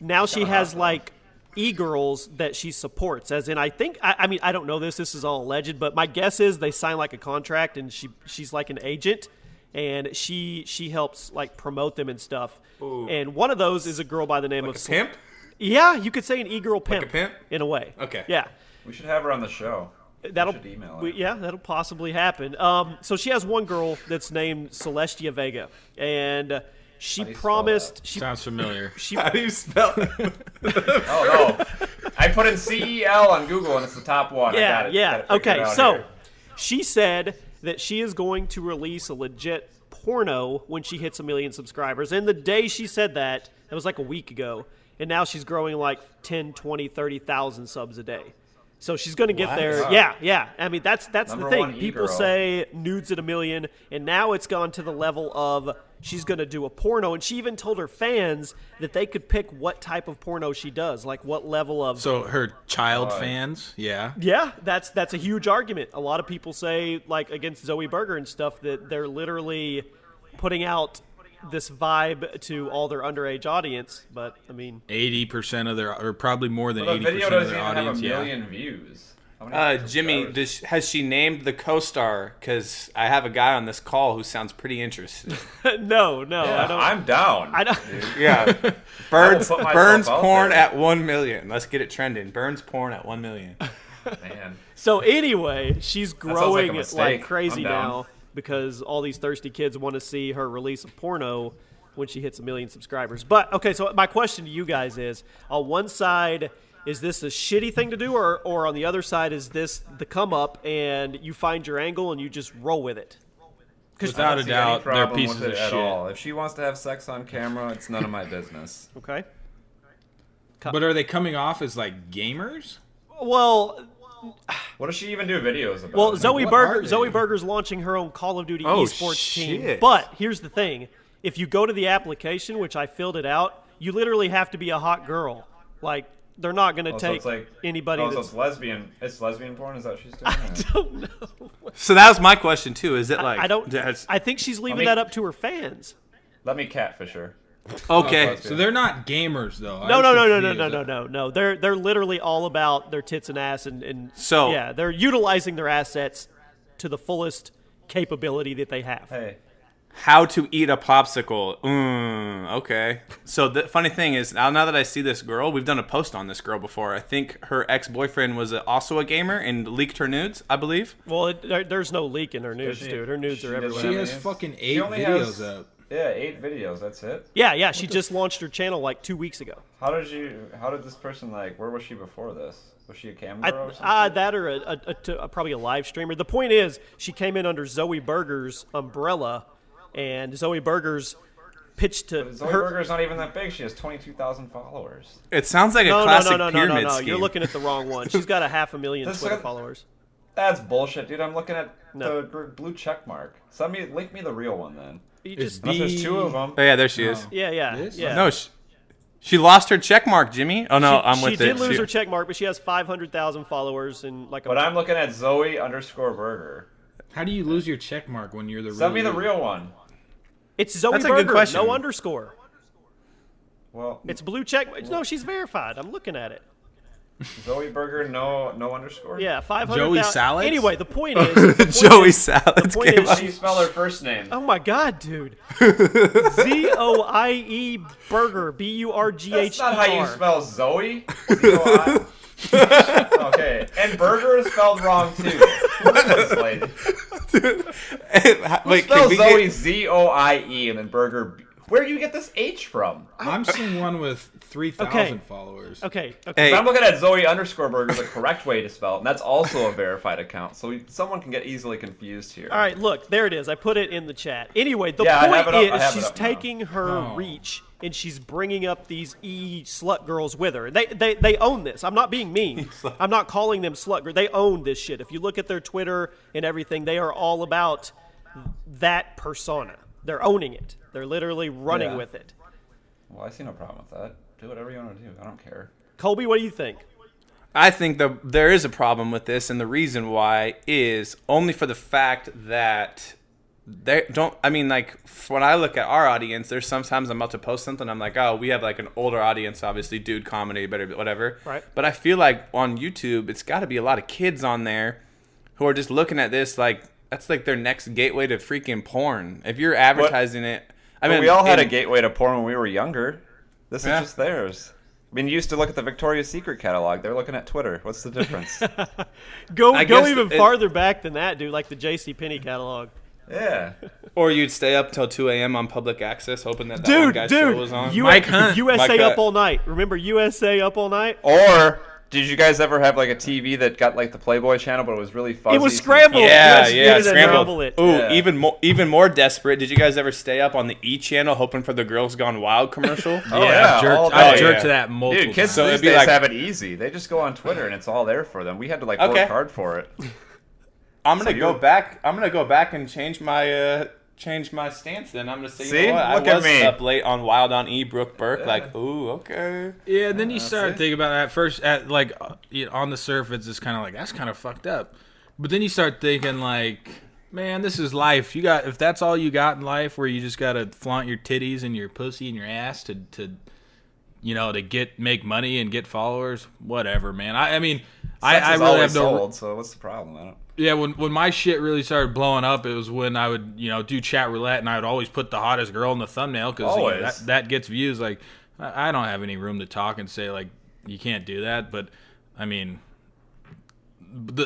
Speaker 2: now. She has like e-girls that she supports. As in, I think. I mean, I don't know this. This is all alleged, but my guess is they sign like a contract, and she's like an agent, and she helps like promote them and stuff.
Speaker 3: Ooh.
Speaker 2: And one of those is a girl by the name
Speaker 3: Like
Speaker 2: of
Speaker 3: a pimp.
Speaker 2: Yeah, you could say an e-girl pimp.
Speaker 3: a pimp?
Speaker 2: In a way.
Speaker 3: Okay.
Speaker 2: Yeah.
Speaker 4: We should have her on the show.
Speaker 2: That'll
Speaker 4: should email her.
Speaker 2: yeah, that'll possibly happen. So she has one girl that's named Celestia Vega, and she
Speaker 4: How do you spell
Speaker 2: promised she
Speaker 1: Sounds familiar.
Speaker 2: she
Speaker 3: How do you spell it?
Speaker 4: Oh no! I put in CEL on Google and it's the top one. I got it.
Speaker 2: yeah.
Speaker 4: Gotta figure
Speaker 2: Okay,
Speaker 4: it out
Speaker 2: so
Speaker 4: here.
Speaker 2: she said that she is going to release a legit porno when she hits 1 million subscribers. And the day she said that was like a week ago. And now she's growing like 10, 20, 30,000 subs a day. So she's going to get there.
Speaker 4: Wow.
Speaker 2: Yeah. I mean, that's
Speaker 4: Number
Speaker 2: the thing.
Speaker 4: one
Speaker 2: People
Speaker 4: e-girl.
Speaker 2: say nudes at 1 million, and now it's gone to the level of she's going to do a porno. And she even told her fans that they could pick what type of porno she does, like what level of.
Speaker 1: So her child fans, yeah.
Speaker 2: Yeah, that's a huge argument. A lot of people say, like against Zoe Berger and stuff, that they're literally putting out this vibe to all their underage audience. But I mean,
Speaker 1: 80% of their, or probably more than
Speaker 4: Well, the
Speaker 1: 80%
Speaker 4: video
Speaker 1: of
Speaker 4: doesn't
Speaker 1: their
Speaker 4: even have
Speaker 1: audience.
Speaker 4: a
Speaker 1: Yeah.
Speaker 4: million views. How many
Speaker 3: Jimmy,
Speaker 4: subscribers?
Speaker 3: has she named the co-star? Because I have a guy on this call who sounds pretty interested.
Speaker 2: no,
Speaker 4: Yeah,
Speaker 2: I don't.
Speaker 4: I'm down.
Speaker 2: I don't.
Speaker 4: dude.
Speaker 3: Yeah, Burns
Speaker 4: put myself
Speaker 3: Burns
Speaker 4: out
Speaker 3: porn
Speaker 4: there.
Speaker 3: at 1 million. Let's get it trending. Burns porn at 1 million.
Speaker 4: Man.
Speaker 2: So anyway, she's
Speaker 4: sounds like a
Speaker 2: growing like
Speaker 4: mistake.
Speaker 2: crazy
Speaker 4: I'm down.
Speaker 2: now because all these thirsty kids want to see her release a porno when she hits 1 million subscribers. But okay, so my question to you guys is: on one side, is this a shitty thing to do, or on the other side, is this the come up and you find your angle and you just roll with it?
Speaker 1: Without
Speaker 4: I
Speaker 1: a
Speaker 4: don't see any
Speaker 1: doubt, they're
Speaker 4: problem
Speaker 1: pieces
Speaker 4: with
Speaker 1: of
Speaker 4: it at
Speaker 1: shit.
Speaker 4: all. If she wants to have sex on camera, it's none of my business.
Speaker 2: Okay.
Speaker 1: But are they coming off as like gamers?
Speaker 2: Well,
Speaker 4: What does she even do videos about?
Speaker 2: Well,
Speaker 4: Like,
Speaker 2: Zoe
Speaker 1: what are
Speaker 2: Berger.
Speaker 1: they?
Speaker 2: Zoe Berger's launching her own Call of Duty
Speaker 3: Oh,
Speaker 2: esports team.
Speaker 3: shit.
Speaker 2: But here's the thing: if you go to the application, which I filled it out, you literally have to be a hot girl. Like they're not going to
Speaker 4: so
Speaker 2: take
Speaker 4: it's like
Speaker 2: anybody
Speaker 4: Oh, so
Speaker 2: that's.
Speaker 4: it's lesbian. It's lesbian porn. Is that what she's doing?
Speaker 2: I don't know.
Speaker 3: So that was my question too. Is it like
Speaker 2: I don't.
Speaker 3: that's-
Speaker 2: I think she's leaving
Speaker 4: me-
Speaker 2: that up to her fans.
Speaker 4: Let me catfish her.
Speaker 3: okay?
Speaker 1: So they're not gamers though.
Speaker 2: No, no, no, no, no,
Speaker 1: confused.
Speaker 2: no, no, no, no. They're literally all about their tits and ass, and
Speaker 3: So-
Speaker 2: yeah, they're utilizing their assets to the fullest capability that they have.
Speaker 4: Hey,
Speaker 3: How to eat a popsicle. Okay. So the funny thing is, now that I see this girl, we've done a post on this girl before. I think her ex-boyfriend was also a gamer and leaked her nudes, I believe.
Speaker 2: Well, there's no leak in her nudes,
Speaker 4: she-
Speaker 2: dude. Her nudes
Speaker 4: she
Speaker 2: are
Speaker 4: doesn't
Speaker 2: everywhere.
Speaker 1: She has
Speaker 4: Yes.
Speaker 1: fucking
Speaker 4: She
Speaker 1: 8
Speaker 4: only
Speaker 1: videos
Speaker 4: has-
Speaker 1: up.
Speaker 4: yeah, 8 videos. That's it.
Speaker 2: Yeah. She just launched her channel like 2 weeks ago.
Speaker 4: How did this person where was she before this? Was she a cam girl or something?
Speaker 2: That or probably a live streamer. The point is, she came in under Zoe Berger's umbrella, and Zoe Berger's pitched to
Speaker 4: Zoe
Speaker 2: her.
Speaker 4: Berger's not even that big. She has 22,000 followers.
Speaker 3: It sounds like a
Speaker 2: No,
Speaker 3: classic
Speaker 2: no.
Speaker 3: pyramid scheme.
Speaker 2: You're looking at the wrong one. She's got 500,000
Speaker 4: This
Speaker 2: Twitter
Speaker 4: is-
Speaker 2: followers.
Speaker 4: That's bullshit, dude. I'm looking at
Speaker 2: No.
Speaker 4: the blue check mark. Link me the real one then.
Speaker 2: You
Speaker 1: Is
Speaker 2: just,
Speaker 4: Unless there's
Speaker 1: The-
Speaker 4: 2 of them.
Speaker 3: Oh yeah, there she is.
Speaker 2: yeah.
Speaker 1: This?
Speaker 3: No, she lost her check mark, Jimmy. Oh no, I'm with
Speaker 2: she did
Speaker 3: it.
Speaker 2: lose her check mark, but she has 500,000 followers and like a.
Speaker 4: But I'm looking at Zoe_Berger.
Speaker 1: How do you lose your check mark when you're the
Speaker 4: Send me
Speaker 1: real
Speaker 4: the
Speaker 1: you?
Speaker 4: real one.
Speaker 2: It's Zoe
Speaker 3: That's a
Speaker 2: Berger,
Speaker 3: good question.
Speaker 2: no underscore.
Speaker 4: Well,
Speaker 2: It's blue check. No, she's verified. I'm looking at it.
Speaker 4: Zoe Berger, no underscore.
Speaker 2: Yeah, 500,000.
Speaker 1: Joey Salads?
Speaker 2: Anyway, the point is.
Speaker 3: Joey Salads
Speaker 2: point
Speaker 3: came
Speaker 2: is
Speaker 4: How
Speaker 3: up.
Speaker 4: do you spell her first name?
Speaker 2: Oh my God, dude. Zoie Burger. Burger.
Speaker 4: That's not how you spell Zoe. Z-O-I. Okay, and Berger is spelled wrong too. Look at this lady.
Speaker 3: Wait,
Speaker 4: Spell
Speaker 3: can we
Speaker 4: Zoe
Speaker 3: get,
Speaker 4: Z-O-I-E and then Berger. Where do you get this H from?
Speaker 1: I'm seeing one with 3,000
Speaker 2: Okay.
Speaker 1: followers.
Speaker 2: Okay.
Speaker 3: Hey.
Speaker 4: I'm looking at Zoe_Berger, the correct way to spell it, and that's also a verified account, so someone can get easily confused here.
Speaker 2: All right, look, there it is. I put it in the chat. Anyway, the
Speaker 4: Yeah, I have
Speaker 2: point
Speaker 4: it up- I
Speaker 2: is
Speaker 4: have it
Speaker 2: she's
Speaker 4: up now.
Speaker 2: taking her
Speaker 1: Oh.
Speaker 2: reach and she's bringing up these slut girls with her. They own this. I'm not being mean. I'm not calling them slut girls. They own this shit. If you look at their Twitter and everything, they are all about that persona. They're owning it. They're literally running
Speaker 4: Yeah.
Speaker 2: with it.
Speaker 4: Well, I see no problem with that. Do whatever you want to do. I don't care.
Speaker 2: Colby, what do you think?
Speaker 3: I think there is a problem with this, and the reason why is only for the fact that they don't. I mean, like when I look at our audience, there's sometimes I'm about to post something, I'm like, oh, we have like an older audience, obviously, dude, comedy, better, whatever.
Speaker 2: Right.
Speaker 3: But I feel like on YouTube, it's got to be a lot of kids on there who are just looking at this like that's like their next gateway to freaking porn. If you're advertising it, I mean,
Speaker 4: we all had a
Speaker 3: in-
Speaker 4: gateway to porn when we were younger. This
Speaker 3: Yeah.
Speaker 4: is just theirs. I mean, you used to look at the Victoria's Secret catalog. They're looking at Twitter. What's the difference?
Speaker 2: Go
Speaker 3: I guess
Speaker 2: even
Speaker 3: it-
Speaker 2: farther back than that, dude, like the JCPenney catalog.
Speaker 4: Yeah.
Speaker 3: Or you'd stay up till 2 a.m. on public access, hoping that one
Speaker 2: Dude,
Speaker 3: guy's show was
Speaker 2: dude,
Speaker 3: on.
Speaker 1: Mike Hunt.
Speaker 2: USA
Speaker 3: Mike
Speaker 2: Up
Speaker 3: Hunt.
Speaker 2: All Night. Remember USA Up All Night?
Speaker 4: Or did you guys ever have like a TV that got like the Playboy channel, but it was really fuzzy?
Speaker 2: It was scrambled.
Speaker 3: Yeah,
Speaker 2: Yes,
Speaker 3: yeah,
Speaker 2: you didn't
Speaker 3: scrambled.
Speaker 2: scramble it.
Speaker 3: Ooh,
Speaker 4: Yeah.
Speaker 3: even more desperate. Did you guys ever stay up on the E channel hoping for the Girls Gone Wild commercial?
Speaker 4: Oh, yeah,
Speaker 1: I've jerked,
Speaker 4: all
Speaker 1: I've
Speaker 4: day.
Speaker 1: jerked
Speaker 3: Yeah.
Speaker 1: to that multiple
Speaker 4: Dude, kids
Speaker 3: So
Speaker 1: times.
Speaker 3: it'd
Speaker 4: these
Speaker 3: be
Speaker 4: days
Speaker 3: like-
Speaker 4: have it easy. They just go on Twitter and it's all there for them. We had to like
Speaker 3: Okay.
Speaker 4: work hard for it.
Speaker 3: I'm gonna
Speaker 4: So
Speaker 3: go
Speaker 4: you're-
Speaker 3: back. I'm gonna go back and change my stance. Then I'm gonna say,
Speaker 4: See?
Speaker 3: you know what?
Speaker 4: Look
Speaker 3: I
Speaker 4: at
Speaker 3: was
Speaker 4: me.
Speaker 3: up late on Wild on E. Brooke Burke. Like, ooh, okay.
Speaker 1: Yeah, and then you start
Speaker 4: it.
Speaker 1: thinking about it at first, on the surface, it's kind of like, that's kind of fucked up. But then you start thinking like, man, this is life. If that's all you got in life, where you just gotta flaunt your titties and your pussy and your ass to make money and get followers, whatever, man. I mean, I
Speaker 4: Sex is
Speaker 1: really
Speaker 4: always
Speaker 1: have no.
Speaker 4: sold, so what's the problem? I don't.
Speaker 1: Yeah, when my shit really started blowing up, it was when I would, do chat roulette, and I would always put the hottest girl in the thumbnail because
Speaker 4: Always.
Speaker 1: that gets views. Like, I don't have any room to talk and say, like, you can't do that. But, I mean,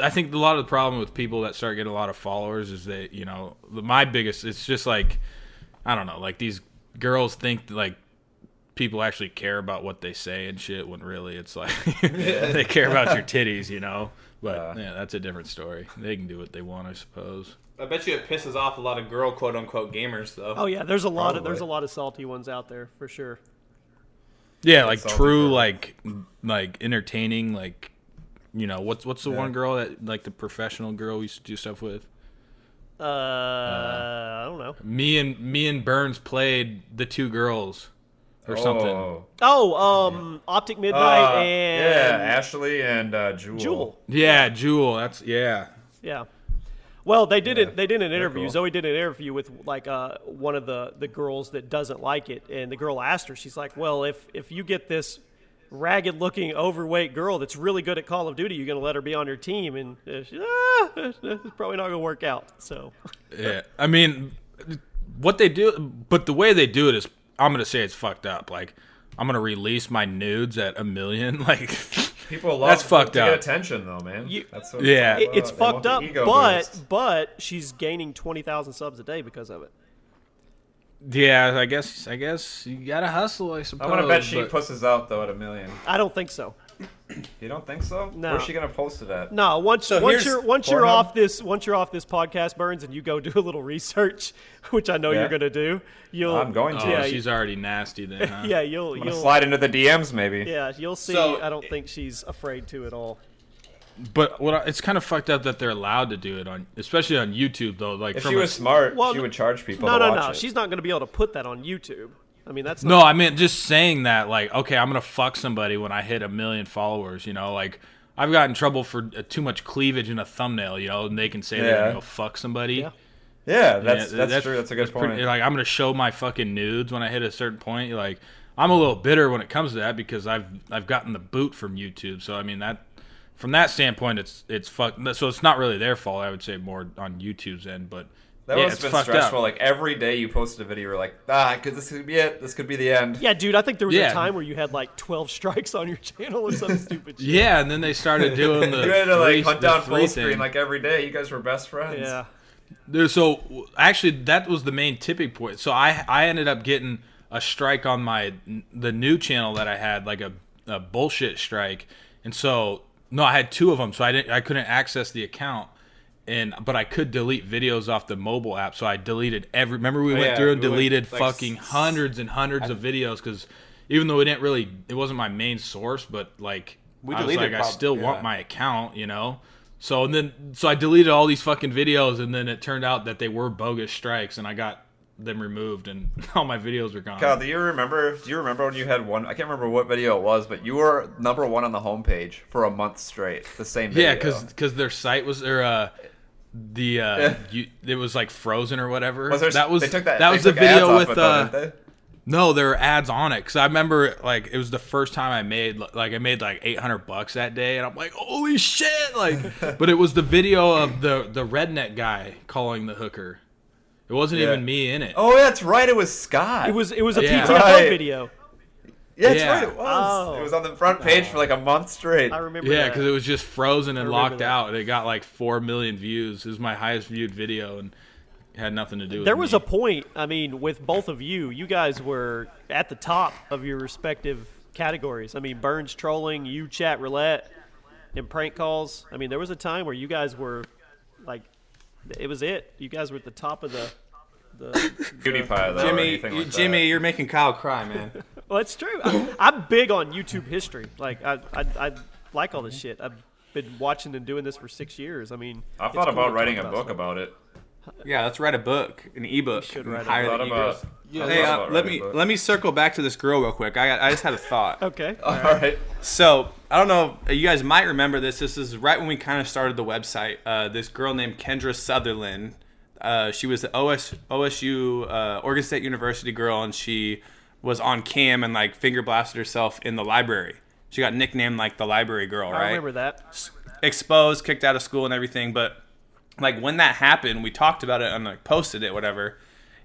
Speaker 1: I think a lot of the problem with people that start getting a lot of followers is that, my biggest, it's just like, I don't know, like these girls think, like, people actually care about what they say and shit when really it's like they care about your titties. But yeah, that's a different story. They can do what they want, I suppose.
Speaker 3: I bet you it pisses off a lot of girl quote unquote gamers though.
Speaker 2: Oh yeah, there's a lot of
Speaker 4: Probably.
Speaker 2: salty ones out there for sure.
Speaker 1: Yeah, like
Speaker 4: Salty
Speaker 1: true,
Speaker 4: girl.
Speaker 1: like entertaining, like you know, what's the one girl that like the professional girl we used to do stuff with?
Speaker 2: I don't know.
Speaker 1: Me and Burns played the two girls or something.
Speaker 2: Optic Midnight and
Speaker 4: Ashley and Jewel.
Speaker 2: Jewel.
Speaker 1: Yeah, Jewel. That's yeah.
Speaker 2: Yeah. Well, they did it. They did an interview.
Speaker 4: cool.
Speaker 2: Zoe did an interview with like one of the girls that doesn't like it, and the girl asked her. She's like, "Well, if you get this ragged-looking, overweight girl that's really good at Call of Duty, you're gonna let her be on your team?" And she's, it's probably not gonna work out. So.
Speaker 1: Yeah, I mean, what they do, but the way they do it is, I'm gonna say it's fucked up. Like, I'm gonna release my nudes at 1 million. Like,
Speaker 4: People love
Speaker 1: that's fucked
Speaker 4: to
Speaker 1: up.
Speaker 4: get attention, though, man. That's what
Speaker 1: Yeah.
Speaker 4: it's all
Speaker 2: It's
Speaker 4: about. They want
Speaker 2: fucked
Speaker 4: the
Speaker 2: up,
Speaker 4: ego boost.
Speaker 2: but she's gaining 20,000 subs a day because of it.
Speaker 1: Yeah, I guess you gotta hustle. I suppose.
Speaker 4: I want to bet she
Speaker 1: but-
Speaker 4: pusses out though at 1 million.
Speaker 2: I don't think so.
Speaker 4: You don't think so?
Speaker 2: No.
Speaker 4: Where's she gonna post it at?
Speaker 2: No, once you're
Speaker 4: Pornhub?
Speaker 2: off this podcast, Burns, and you go do a little research, which I know
Speaker 4: Yeah.
Speaker 2: you're gonna do.
Speaker 4: I'm going to.
Speaker 1: Oh,
Speaker 2: Yeah,
Speaker 1: she's already nasty then. Huh?
Speaker 2: yeah,
Speaker 4: I'm
Speaker 2: you'll
Speaker 4: gonna slide into the DMs maybe.
Speaker 2: yeah, you'll see.
Speaker 3: So-
Speaker 2: I don't think she's afraid to at all.
Speaker 1: But it's kind of fucked up that they're allowed to do it on, especially on YouTube though. Like,
Speaker 4: If
Speaker 1: from
Speaker 4: she was smart,
Speaker 2: Well,
Speaker 4: she would charge people
Speaker 2: No,
Speaker 4: to
Speaker 2: no,
Speaker 4: watch
Speaker 2: no.
Speaker 4: it.
Speaker 2: She's not gonna be able to put that on YouTube. I mean, that's
Speaker 1: No,
Speaker 2: not,
Speaker 1: I mean just saying that. Like, okay, I'm gonna fuck somebody when I hit 1 million followers. You know, like I've gotten in trouble for too much cleavage in a thumbnail. You know, and they can say they're
Speaker 4: Yeah.
Speaker 1: gonna go fuck somebody.
Speaker 2: Yeah.
Speaker 4: Yeah, that's true. That's a good
Speaker 1: pretty-
Speaker 4: point.
Speaker 1: like, I'm gonna show my fucking nudes when I hit a certain point. Like, I'm a little bitter when it comes to that because I've gotten the boot from YouTube. So I mean that. From that standpoint, it's fucked. So it's not really their fault. I would say more on YouTube's end, but
Speaker 4: That
Speaker 1: yeah,
Speaker 4: must
Speaker 1: it's
Speaker 4: have been
Speaker 1: fucked
Speaker 4: stressful.
Speaker 1: up.
Speaker 4: Like every day you posted a video, you're like, this could be it. This could be the end.
Speaker 2: Yeah, dude. I think there was a
Speaker 1: Yeah.
Speaker 2: time where you had like 12 strikes on your channel or some stupid shit.
Speaker 1: Yeah, and then they started doing the
Speaker 4: You had to like hunt
Speaker 1: the
Speaker 4: down
Speaker 1: free
Speaker 4: full screen
Speaker 1: thing.
Speaker 4: like every day. You guys were best friends.
Speaker 2: Yeah.
Speaker 1: So actually, that was the main tipping point. So I ended up getting a strike on the new channel that I had, like a bullshit strike, and so no, I had 2 of them, so I couldn't access the account, but I could delete videos off the mobile app. So I deleted Remember we went
Speaker 3: yeah,
Speaker 1: through and
Speaker 3: we went,
Speaker 1: deleted
Speaker 3: like,
Speaker 1: fucking hundreds and hundreds of videos because even though it wasn't my main source, but like
Speaker 3: We
Speaker 1: I was
Speaker 3: deleted
Speaker 1: like, I still
Speaker 3: yeah.
Speaker 1: want my account, you know. So I deleted all these fucking videos, and then it turned out that they were bogus strikes, and I got them removed, and all my videos were gone.
Speaker 4: Kyle, do you remember when you had one? I can't remember what video it was, but you were #1 on the homepage for a month straight. The same video.
Speaker 1: Yeah, because their site was it was like frozen or whatever.
Speaker 4: Was there,
Speaker 1: that was
Speaker 4: they took that.
Speaker 1: that
Speaker 4: they
Speaker 1: was the
Speaker 4: took ads
Speaker 1: video
Speaker 4: off
Speaker 1: with
Speaker 4: it, though, didn't they?
Speaker 1: no, there were ads on it because I remember like it was the first time I made like $800 that day, and I'm like, holy shit! Like, but it was the video of the redneck guy calling the hooker. It wasn't even me in it.
Speaker 4: Oh, that's right. It was Scott.
Speaker 2: It was a
Speaker 1: Yeah.
Speaker 2: PTFO
Speaker 4: Right.
Speaker 2: video.
Speaker 4: Yeah, that's
Speaker 1: Yeah.
Speaker 4: right. It was.
Speaker 2: Oh.
Speaker 4: It was on the front page for like a month straight.
Speaker 2: I remember.
Speaker 1: Yeah,
Speaker 2: that.
Speaker 1: because it was just frozen and
Speaker 2: remember
Speaker 1: locked
Speaker 2: that.
Speaker 1: out. It got like 4 million views. It was my highest viewed video, and it had nothing to do with
Speaker 2: There was
Speaker 1: me.
Speaker 2: a point, I mean, with both of you guys were at the top of your respective categories. I mean, Burns trolling, you chat roulette, and prank calls. I mean, there was a time where you guys were, like, it was it. You guys were at the top of the
Speaker 4: PewDiePie though. or anything like
Speaker 3: Jimmy,
Speaker 4: that.
Speaker 3: you're making Kyle cry, man.
Speaker 2: Well, it's true. I'm big on YouTube history. Like, I like all this shit. I've been watching and doing this for 6 years. I mean,
Speaker 4: I
Speaker 2: it's
Speaker 4: thought
Speaker 2: cool
Speaker 4: about
Speaker 2: to
Speaker 4: writing
Speaker 2: talk
Speaker 4: a book
Speaker 2: stuff.
Speaker 4: about it.
Speaker 3: Yeah, let's write a book, an ebook.
Speaker 2: should
Speaker 3: and
Speaker 2: write a
Speaker 3: hire
Speaker 4: I
Speaker 3: the
Speaker 4: thought about.
Speaker 3: e-girls.
Speaker 4: I
Speaker 3: Hey,
Speaker 4: thought about
Speaker 3: let
Speaker 4: writing a book.
Speaker 3: me circle back to this girl real quick. I just had a thought.
Speaker 2: Okay.
Speaker 4: All right.
Speaker 3: So I don't know. You guys might remember this. This is right when we kind of started the website. This girl named Kendra Sutherland. She was the OSU Oregon State University girl, and she was on cam and like finger blasted herself in the library. She got nicknamed like the library girl, right?
Speaker 2: I remember that.
Speaker 3: Exposed, kicked out of school, and everything. But like when that happened, we talked about it and like posted it, whatever.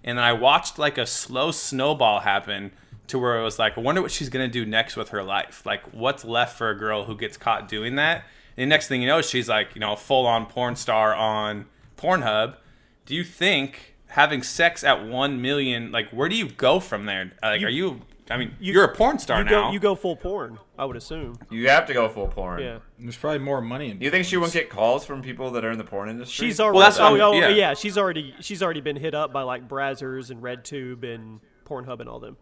Speaker 3: And then I watched like a slow snowball happen to where it was like, I wonder what she's gonna do next with her life. Like, what's left for a girl who gets caught doing that? And the next thing you know, she's like, a full-on porn star on Pornhub. Do you think having sex at 1 million, like, where do you go from there? Like, you're a porn star now.
Speaker 2: You go full porn, I would assume.
Speaker 4: You have to go full porn.
Speaker 2: Yeah.
Speaker 1: There's probably more money in
Speaker 4: You think she wouldn't get calls from people that are in the porn industry?
Speaker 2: She's already.
Speaker 3: that's what I'm- yeah.
Speaker 2: She's already been hit up by like Brazzers and RedTube and Pornhub and all them.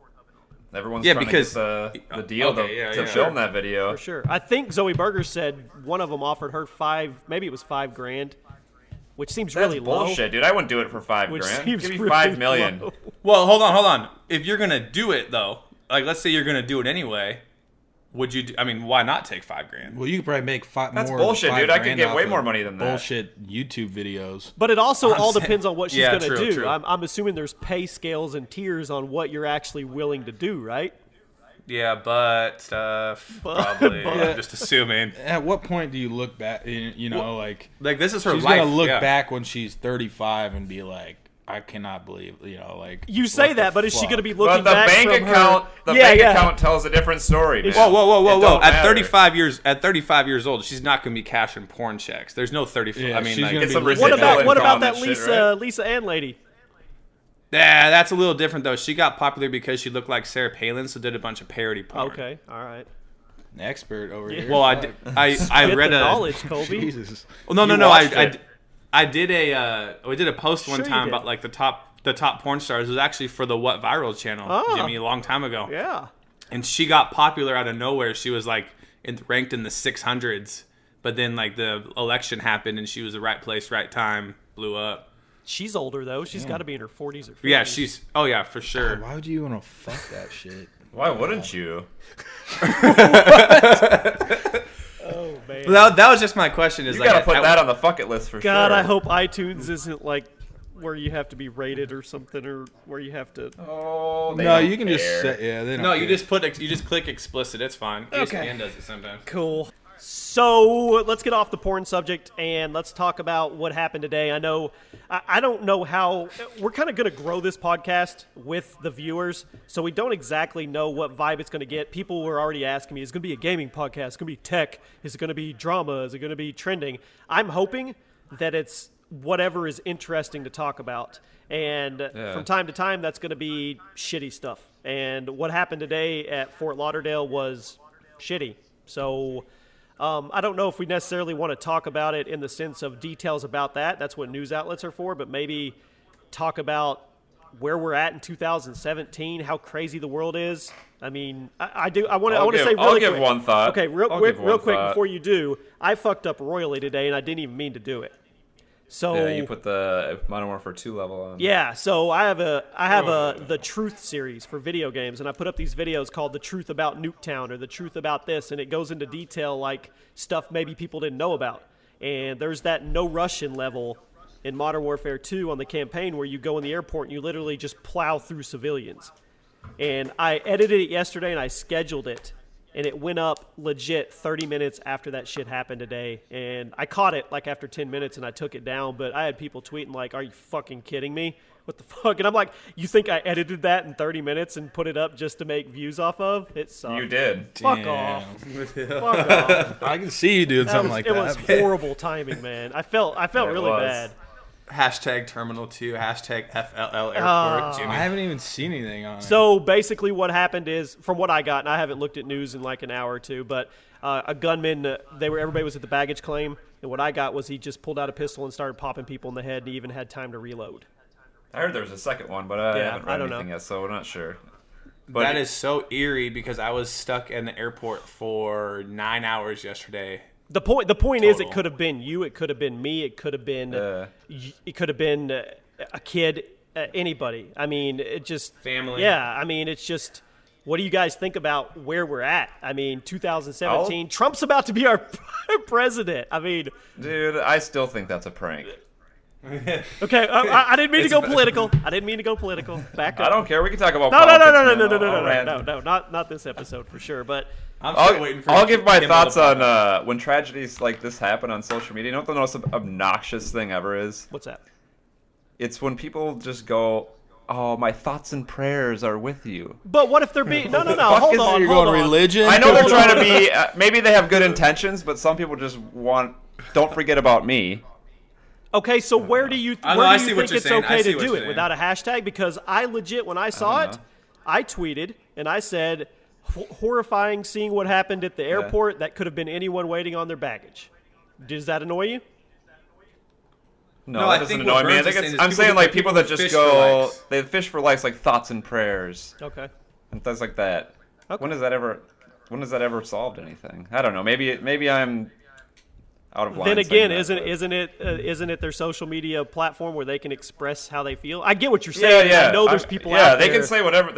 Speaker 4: Everyone's
Speaker 3: Yeah,
Speaker 4: trying
Speaker 3: because-
Speaker 4: to get the deal
Speaker 3: Okay,
Speaker 4: to film that video.
Speaker 2: For sure. I think Zoe Berger said one of them offered her maybe it was $5,000, which seems
Speaker 4: That's
Speaker 2: really low.
Speaker 4: bullshit, dude. I wouldn't do it for $5
Speaker 2: Which
Speaker 4: grand.
Speaker 2: seems
Speaker 4: Give me
Speaker 2: really
Speaker 4: $5 million.
Speaker 2: low.
Speaker 3: Well, hold on. If you're gonna do it though, like let's say you're gonna do it anyway, would you? Why not take $5,000?
Speaker 1: Well, you could probably make
Speaker 4: That's
Speaker 1: more
Speaker 4: bullshit,
Speaker 1: than
Speaker 4: dude. I could
Speaker 1: $5,000
Speaker 4: get way
Speaker 1: off
Speaker 4: more
Speaker 1: of
Speaker 4: money than that.
Speaker 1: bullshit YouTube videos.
Speaker 2: But it also
Speaker 3: I'm
Speaker 2: all
Speaker 3: saying-
Speaker 2: depends on what she's
Speaker 3: Yeah,
Speaker 2: going to
Speaker 3: true,
Speaker 2: do.
Speaker 3: true.
Speaker 2: I'm assuming there's pay scales and tiers on what you're actually willing to do, right?
Speaker 3: Yeah, but probably. I'm just assuming.
Speaker 1: At what point do you look back? Like
Speaker 3: Like this is her
Speaker 1: she's
Speaker 3: life.
Speaker 1: gonna look
Speaker 3: yeah.
Speaker 1: back when she's 35 and be like, I cannot believe, like
Speaker 2: You say
Speaker 1: what
Speaker 2: that,
Speaker 1: the
Speaker 2: but is she
Speaker 1: fuck?
Speaker 2: going to be
Speaker 4: But
Speaker 2: looking
Speaker 4: the
Speaker 2: back
Speaker 4: bank
Speaker 2: from
Speaker 4: account,
Speaker 2: her?
Speaker 4: bank account tells a different story. Man.
Speaker 3: Whoa!
Speaker 4: It don't
Speaker 3: At
Speaker 4: matter.
Speaker 3: 35 years old, she's not gonna be cashing porn checks. There's no 35.
Speaker 1: Yeah, she's gonna
Speaker 4: Get
Speaker 1: be
Speaker 4: some
Speaker 1: rich.
Speaker 2: What
Speaker 4: residual
Speaker 2: about
Speaker 4: income on
Speaker 2: that
Speaker 4: shit,
Speaker 2: Lisa
Speaker 4: right?
Speaker 2: Lisa Ann lady?
Speaker 3: Yeah, that's a little different though. She got popular because she looked like Sarah Palin, so did a bunch of parody porn.
Speaker 2: Okay, all right.
Speaker 1: An expert over here?
Speaker 3: Well, I
Speaker 2: Get
Speaker 3: read
Speaker 2: the
Speaker 3: a.
Speaker 2: knowledge, Colby.
Speaker 1: Jesus.
Speaker 3: Well, no.
Speaker 4: You watched
Speaker 3: I
Speaker 4: it.
Speaker 3: did we did a post one
Speaker 2: Sure you
Speaker 3: time
Speaker 2: did.
Speaker 3: about like the top porn stars. It was actually for the What Viral channel,
Speaker 2: Oh.
Speaker 3: Jimmy, a long time ago.
Speaker 2: Yeah.
Speaker 3: And she got popular out of nowhere. She was like ranked in the 600s, but then like the election happened and she was the right place, right time, blew up.
Speaker 2: She's older though. She's got to be in her 40s or 50s.
Speaker 3: Yeah, for sure.
Speaker 1: Why would you want to fuck that shit?
Speaker 4: Why wouldn't you?
Speaker 2: Oh man.
Speaker 3: That was just my question. Is
Speaker 4: You
Speaker 3: like,
Speaker 4: gotta put that on the bucket list for
Speaker 2: God,
Speaker 4: sure.
Speaker 2: I hope iTunes isn't like where you have to be rated or something, or where you have to.
Speaker 4: Oh, they
Speaker 1: No,
Speaker 4: don't
Speaker 1: you can just
Speaker 4: care.
Speaker 1: say, yeah. They don't
Speaker 3: No, you
Speaker 1: care.
Speaker 3: just click explicit. It's fine.
Speaker 2: Okay.
Speaker 3: ESPN does it sometimes.
Speaker 2: Cool. So let's get off the porn subject and let's talk about what happened today. I don't know how we're kind of going to grow this podcast with the viewers, so we don't exactly know what vibe it's going to get. People were already asking me, is it going to be a gaming podcast? Is it going to be tech? Is it going to be drama? Is it going to be trending? I'm hoping that it's whatever is interesting to talk about. And from time to time, that's going to be shitty stuff. And what happened today at Fort Lauderdale was shitty. So I don't know if we necessarily want to talk about it in the sense of details about that. That's what news outlets are for. But maybe talk about where we're at in 2017, how crazy the world is. I mean, I want to say really
Speaker 4: I'll give
Speaker 2: quick.
Speaker 4: one thought.
Speaker 2: Okay, real
Speaker 4: I'll
Speaker 2: quick
Speaker 4: give one thought.
Speaker 2: before you do. I fucked up royally today, and I didn't even mean to do it. So
Speaker 4: Yeah, you put the Modern Warfare 2 level on.
Speaker 2: yeah, so I have the Truth series for video games, and I put up these videos called The Truth About Nuketown or The Truth About This, and it goes into detail like stuff maybe people didn't know about. And there's that no Russian level in Modern Warfare 2 on the campaign where you go in the airport and you literally just plow through civilians. And I edited it yesterday and I scheduled it. And it went up legit 30 minutes after that shit happened today. And I caught it like after 10 minutes and I took it down. But I had people tweeting like, are you fucking kidding me? What the fuck? And I'm like, you think I edited that in 30 minutes and put it up just to make views off of? It sucked.
Speaker 4: You did.
Speaker 2: Fuck
Speaker 1: Damn.
Speaker 2: off. Fuck off.
Speaker 1: I can see you doing something like
Speaker 2: It
Speaker 1: that.
Speaker 2: was horrible timing, man. I felt really
Speaker 4: was.
Speaker 2: bad.
Speaker 3: Hashtag Terminal 2. Hashtag FLL Airport.
Speaker 1: I
Speaker 3: Jimmy.
Speaker 1: haven't even seen anything on it.
Speaker 2: So basically what happened is, from what I got, and I haven't looked at news in like an hour or two, but a gunman, everybody was at the baggage claim, and what I got was he just pulled out a pistol and started popping people in the head, and he even had time to reload.
Speaker 4: I heard there was a second one, but I
Speaker 2: Yeah,
Speaker 4: haven't
Speaker 2: I
Speaker 4: read
Speaker 2: don't know.
Speaker 4: anything yet, so we're not sure. But
Speaker 3: That is so eerie because I was stuck in the airport for 9 hours yesterday.
Speaker 2: The point is, it
Speaker 3: Total.
Speaker 2: could have been you, it could have been me, it could have been it could have been a kid, anybody. I mean, it just
Speaker 3: Family.
Speaker 2: Yeah, I mean, it's just. What do you guys think about where we're at? I mean, 2017, Trump's about to be our president. I mean,
Speaker 4: dude, I still think that's a prank.
Speaker 2: okay, I didn't mean to go political. I didn't mean to go political. Back up.
Speaker 4: I don't care. We can talk about
Speaker 2: No,
Speaker 4: politics. man.
Speaker 2: no, not this episode for sure. But
Speaker 3: I'm still waiting for
Speaker 4: I'll give my
Speaker 3: Kimmel
Speaker 4: thoughts
Speaker 3: to pop up.
Speaker 4: on when tragedies like this happen on social media. You know what the most obnoxious thing ever is?
Speaker 2: what's that?
Speaker 4: It's when people just go, "Oh, my thoughts and prayers are with you."
Speaker 2: But what if they're being? No,
Speaker 4: fuck
Speaker 2: hold
Speaker 4: is
Speaker 2: on,
Speaker 1: You're
Speaker 2: hold
Speaker 1: going
Speaker 2: on.
Speaker 1: religion?
Speaker 4: I know they're trying to be. Maybe they have good intentions, but some people just want. Don't forget about me.
Speaker 2: Okay, so where do you
Speaker 3: I see what
Speaker 2: think
Speaker 3: you're
Speaker 2: it's
Speaker 3: saying. I
Speaker 2: okay
Speaker 3: see
Speaker 2: to
Speaker 3: what
Speaker 2: do
Speaker 3: you're
Speaker 2: it
Speaker 3: saying.
Speaker 2: without a hashtag? Because I legit, when I saw
Speaker 4: don't
Speaker 2: it,
Speaker 4: know.
Speaker 2: I tweeted and I said, horrifying seeing what happened at the airport. That could have been anyone waiting on their baggage. Does that annoy you?
Speaker 4: No,
Speaker 3: No, I
Speaker 4: that doesn't
Speaker 3: think
Speaker 4: annoy
Speaker 3: what
Speaker 4: me. I
Speaker 3: Burns
Speaker 4: think
Speaker 3: is
Speaker 4: it's,
Speaker 3: saying is
Speaker 4: I'm
Speaker 3: people
Speaker 4: saying
Speaker 3: who-
Speaker 4: like people that
Speaker 3: people
Speaker 4: just
Speaker 3: fish for
Speaker 4: go,
Speaker 3: likes.
Speaker 4: they fish for likes, like thoughts and prayers.
Speaker 2: Okay.
Speaker 4: and things like that.
Speaker 2: Okay.
Speaker 4: When has that ever solved anything? I don't know. Maybe I'm out of line.
Speaker 2: Then again,
Speaker 4: saying that,
Speaker 2: isn't it their social media platform where they can express how they feel? I get what you're saying.
Speaker 4: Yeah.
Speaker 2: I know there's people
Speaker 4: Yeah,
Speaker 2: out there.
Speaker 4: they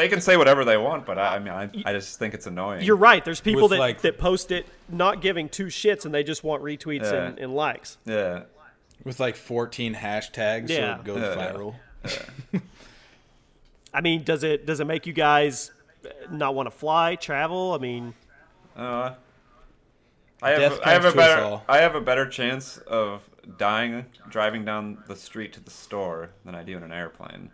Speaker 4: can say whatever they want, but I just think it's annoying.
Speaker 2: You're right. There's people
Speaker 1: With,
Speaker 2: that,
Speaker 1: like-
Speaker 2: that post it not giving two shits and they just want retweets and likes.
Speaker 4: Yeah.
Speaker 1: With like 14 hashtags,
Speaker 2: Yeah.
Speaker 1: so it goes
Speaker 4: Yeah.
Speaker 1: viral.
Speaker 2: I mean, does it make you guys not want to fly, travel? I mean,
Speaker 4: I
Speaker 1: Death
Speaker 4: have
Speaker 1: comes
Speaker 4: a
Speaker 1: to us
Speaker 4: better
Speaker 1: all.
Speaker 4: I have a better chance of dying driving down the street to the store than I do in an airplane.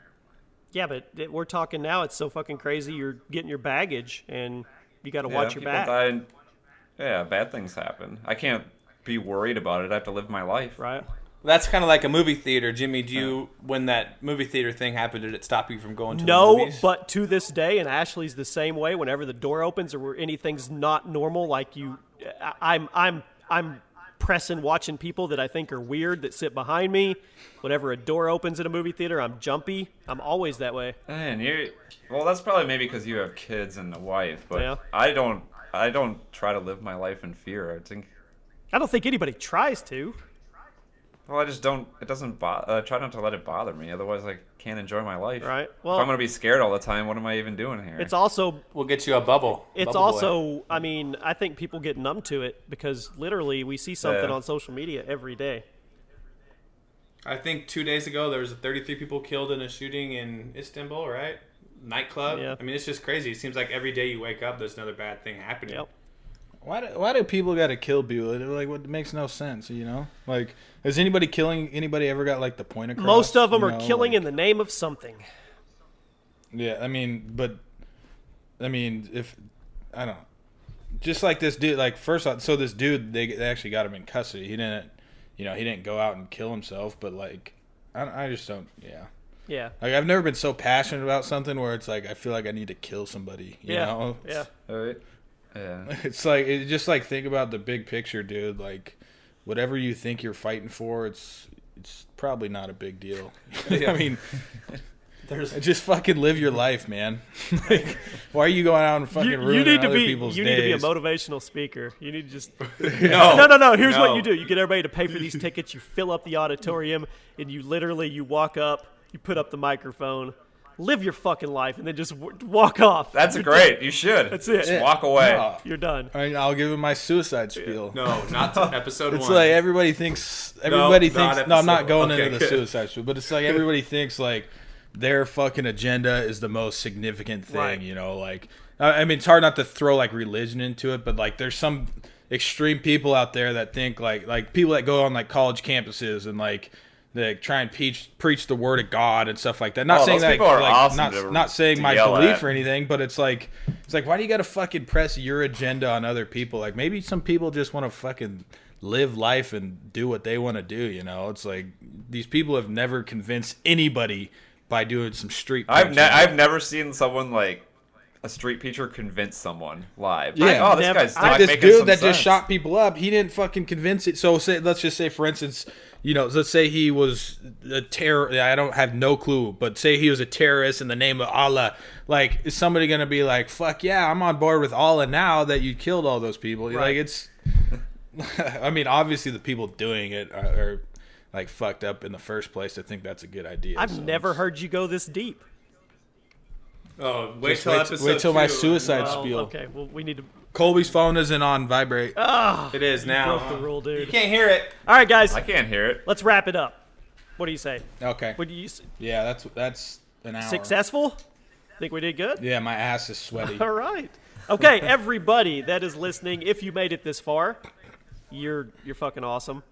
Speaker 2: yeah, but we're talking now. It's so fucking crazy. You're getting your baggage and you got to watch your
Speaker 4: people
Speaker 2: back,
Speaker 4: die. Yeah, bad things happen. I can't be worried about it. I have to live my life.
Speaker 2: right?
Speaker 3: That's kind of like a movie theater. Jimmy, do you, when that movie theater thing happened, did it stop you from going to the
Speaker 2: No,
Speaker 3: movies?
Speaker 2: but to this day, and Ashley's the same way. Whenever the door opens or anything's not normal, like I'm pressing watching people that I think are weird that sit behind me. Whenever a door opens in a movie theater, I'm jumpy. I'm always that way.
Speaker 4: Man, well, that's probably maybe because you have kids and a wife, but
Speaker 2: Yeah.
Speaker 4: I don't try to live my life in fear.
Speaker 2: I don't think anybody tries to.
Speaker 4: Well, I just don't. It doesn't try not to let it bother me. Otherwise, I can't enjoy my life.
Speaker 2: Right.
Speaker 4: If
Speaker 2: Well,
Speaker 4: I'm gonna be scared all the time, what am I even doing here?
Speaker 2: it's also
Speaker 3: We'll get you a bubble.
Speaker 2: It's
Speaker 3: Bubble boy.
Speaker 2: also, I mean, I think people get numb to it because literally we see something
Speaker 4: Yeah.
Speaker 2: on social media every day.
Speaker 3: I think 2 days ago there was 33 people killed in a shooting in Istanbul, right? Nightclub.
Speaker 2: Yeah.
Speaker 3: I mean, it's just crazy. It seems like every day you wake up, there's another bad thing happening.
Speaker 2: Yep.
Speaker 1: Why do people got to kill people? Like, what makes no sense, you know? Like, has anybody killing anybody ever got like the point across?
Speaker 2: Most of them
Speaker 1: you
Speaker 2: are
Speaker 1: know?
Speaker 2: killing
Speaker 1: Like,
Speaker 2: in the name of something.
Speaker 1: Yeah, I mean, if I don't, just like this dude. Like, first off, so this dude, they actually got him in custody. He didn't go out and kill himself, but like, I just don't. Yeah.
Speaker 2: Yeah.
Speaker 1: Like, I've never been so passionate about something where it's like I feel like I need to kill somebody. You
Speaker 2: Yeah.
Speaker 1: know?
Speaker 2: Yeah.
Speaker 4: Alright. Yeah.
Speaker 1: It's like just like think about the big picture, dude. Like, whatever you think you're fighting for, it's probably not a big deal. I mean, just fucking live your life, man. Like, why are you going out and fucking ruining other people's
Speaker 2: you
Speaker 1: days?
Speaker 2: need to be a motivational speaker. You need to just
Speaker 3: No.
Speaker 2: no. Here's what
Speaker 3: No.
Speaker 2: you do. You get everybody to pay for these tickets. You fill up the auditorium, and you walk up. You put up the microphone. Live your fucking life, and then just walk off.
Speaker 4: That's great. You should.
Speaker 2: That's it.
Speaker 4: Just walk away.
Speaker 1: No.
Speaker 2: You're done.
Speaker 1: I'll give him my suicide spiel.
Speaker 3: No, not to episode
Speaker 1: It's
Speaker 3: one.
Speaker 1: like everybody thinks.
Speaker 3: not
Speaker 1: No, I'm not
Speaker 3: episode-
Speaker 1: going
Speaker 3: okay,
Speaker 1: into the
Speaker 3: good.
Speaker 1: suicide spiel, but it's like everybody thinks like their fucking agenda is the most significant thing.
Speaker 2: Right.
Speaker 1: You know, like I mean, it's hard not to throw like religion into it, but like there's some extreme people out there that think like people that go on like college campuses and like they try and preach the word of God and stuff like that. Not
Speaker 4: Oh,
Speaker 1: saying
Speaker 4: those
Speaker 1: that,
Speaker 4: people are
Speaker 1: like,
Speaker 4: awesome
Speaker 1: not saying
Speaker 4: to
Speaker 1: my
Speaker 4: yell
Speaker 1: belief
Speaker 4: at.
Speaker 1: or anything, but it's like why do you got to fucking press your agenda on other people? Like maybe some people just want to fucking live life and do what they want to do. You know, it's like these people have never convinced anybody by doing some street. preaching.
Speaker 4: I've never seen someone like a street preacher convince someone live.
Speaker 1: Yeah.
Speaker 4: Like, oh, this
Speaker 2: Never-
Speaker 4: guy's
Speaker 1: Like
Speaker 4: not
Speaker 1: this
Speaker 4: making
Speaker 1: dude
Speaker 4: some
Speaker 1: that
Speaker 4: sense.
Speaker 1: just shot people up, he didn't fucking convince it. So let's just say, for instance, you know, let's say he was a terror. I don't have no clue, but say he was a terrorist in the name of Allah. Like, is somebody gonna be like, "Fuck yeah, I'm on board with Allah now that you killed all those people"?
Speaker 2: Right.
Speaker 1: Like, it's. I mean, obviously, the people doing it are like fucked up in the first place to think that's a good idea.
Speaker 2: I've
Speaker 1: so
Speaker 2: never
Speaker 1: it's-
Speaker 2: heard you go this deep.
Speaker 3: Oh, wait
Speaker 1: Just
Speaker 3: till episode
Speaker 1: wait till my
Speaker 3: 2.
Speaker 1: suicide
Speaker 2: Well,
Speaker 1: spiel.
Speaker 2: okay, well, we need to.
Speaker 1: Colby's phone isn't on vibrate.
Speaker 3: It is now.
Speaker 2: Broke the rule,
Speaker 3: You
Speaker 2: dude.
Speaker 3: can't hear it.
Speaker 2: All right, guys,
Speaker 4: I can't hear it.
Speaker 2: let's wrap it up. What do you say?
Speaker 1: Okay.
Speaker 2: What do you
Speaker 1: Yeah, that's an hour.
Speaker 2: successful? Think we did good?
Speaker 1: Yeah, my ass is sweaty.
Speaker 2: All right. Okay, everybody that is listening, if you made it this far, you're fucking awesome.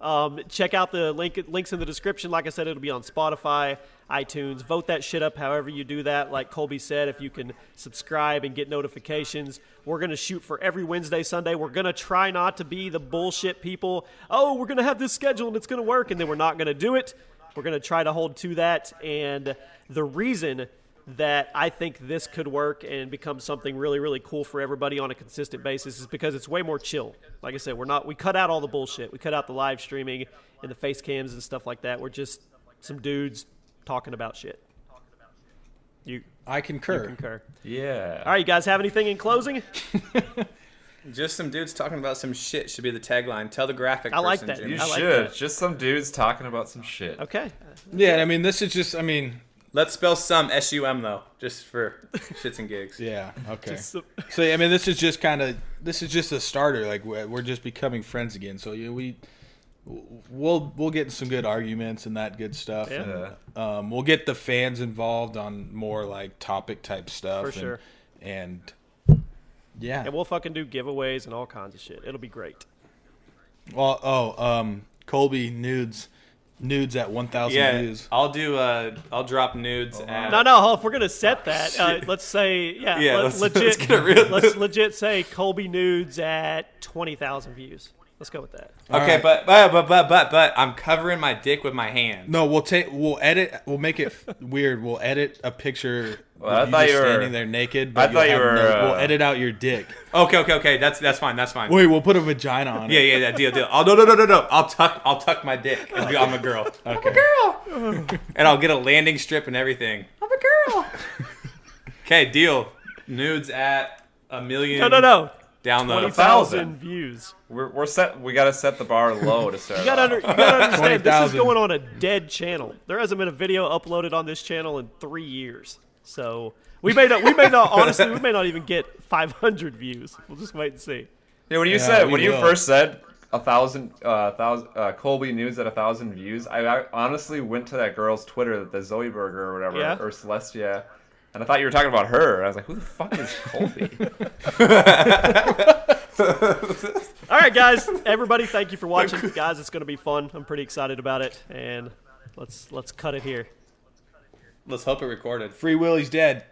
Speaker 2: Check out the links in the description. Like I said, it'll be on Spotify, iTunes. Vote that shit up however you do that. Like Colby said, if you can subscribe and get notifications. We're going to shoot for every Wednesday, Sunday. We're going to try not to be the bullshit people. Oh, we're going to have this schedule and it's going to work, and then we're not going to do it. We're going to try to hold to that. And the reason that I think this could work and become something really, really cool for everybody on a consistent basis is because it's way more chill. Like I said, we cut out all the bullshit. We cut out the live streaming and the face cams and stuff like that. We're just some dudes talking about shit.
Speaker 1: I concur.
Speaker 2: You concur.
Speaker 4: Yeah.
Speaker 2: All right, you guys have anything in closing?
Speaker 3: Just some dudes talking about some shit should be the tagline. Tell the graphic
Speaker 2: I like
Speaker 3: person,
Speaker 2: that.
Speaker 3: Jimmy.
Speaker 4: You
Speaker 2: I like
Speaker 4: should.
Speaker 2: that.
Speaker 4: Just some dudes talking about some shit.
Speaker 2: Okay.
Speaker 1: Yeah, I mean, this is just, I mean,
Speaker 3: Let's spell some SUM though, just for shits and gigs.
Speaker 1: yeah, okay.
Speaker 2: Just some-
Speaker 1: So, I mean, this is just a starter. Like, we're just becoming friends again. So, we'll get in some good arguments and that good stuff.
Speaker 2: Yeah.
Speaker 1: And, we'll get the fans involved on more, like, topic type stuff.
Speaker 2: For sure.
Speaker 1: And yeah.
Speaker 2: And we'll fucking do giveaways and all kinds of shit. It'll be great.
Speaker 1: Well, Colby nudes at 1,000
Speaker 3: Yeah,
Speaker 1: views.
Speaker 3: I'll drop nudes at.
Speaker 2: No. If we're gonna set that, let's say,
Speaker 3: let's
Speaker 2: legit.
Speaker 3: get it real.
Speaker 2: Let's legit say Colby Nudes at 20,000 views. Let's go with that.
Speaker 3: Okay,
Speaker 1: All
Speaker 3: but I'm covering my dick with my hand.
Speaker 1: No, we'll make it weird. We'll edit a picture
Speaker 4: Well, I
Speaker 1: of
Speaker 4: thought
Speaker 1: you
Speaker 4: you
Speaker 1: just
Speaker 4: were-
Speaker 1: standing there naked.
Speaker 4: I
Speaker 1: But
Speaker 4: thought
Speaker 1: you'll
Speaker 4: you
Speaker 1: have
Speaker 4: were,
Speaker 1: we'll edit out your dick.
Speaker 3: Okay. That's fine.
Speaker 1: Wait, we'll put a vagina on it.
Speaker 3: Yeah, deal. Oh no. I'll tuck my dick. I'm a girl.
Speaker 1: Okay.
Speaker 3: And I'll get a landing strip and everything. I'm a girl. Okay, deal. Nudes at 1 million.
Speaker 2: No.
Speaker 3: Downloads.
Speaker 2: 20,000 views.
Speaker 4: We're set. We gotta set the bar low to start.
Speaker 2: You gotta
Speaker 4: off.
Speaker 2: understand, this is
Speaker 1: 20,000.
Speaker 2: going on a dead channel. There hasn't been a video uploaded on this channel in 3 years. So we may not even get 500 views. We'll just wait and see.
Speaker 4: Yeah, when you
Speaker 1: we will.
Speaker 4: first said 1,000 Colby News at 1,000 views, I honestly went to that girl's Twitter, the Zoe Burger or whatever,
Speaker 2: Yeah?
Speaker 4: or Celestia, and I thought you were talking about her. I was like, who the fuck is Colby?
Speaker 2: All right, guys. Everybody, thank you for watching. Guys, it's going to be fun. I'm pretty excited about it. And let's cut it here.
Speaker 3: Let's hope it recorded.
Speaker 1: Free Willy's dead.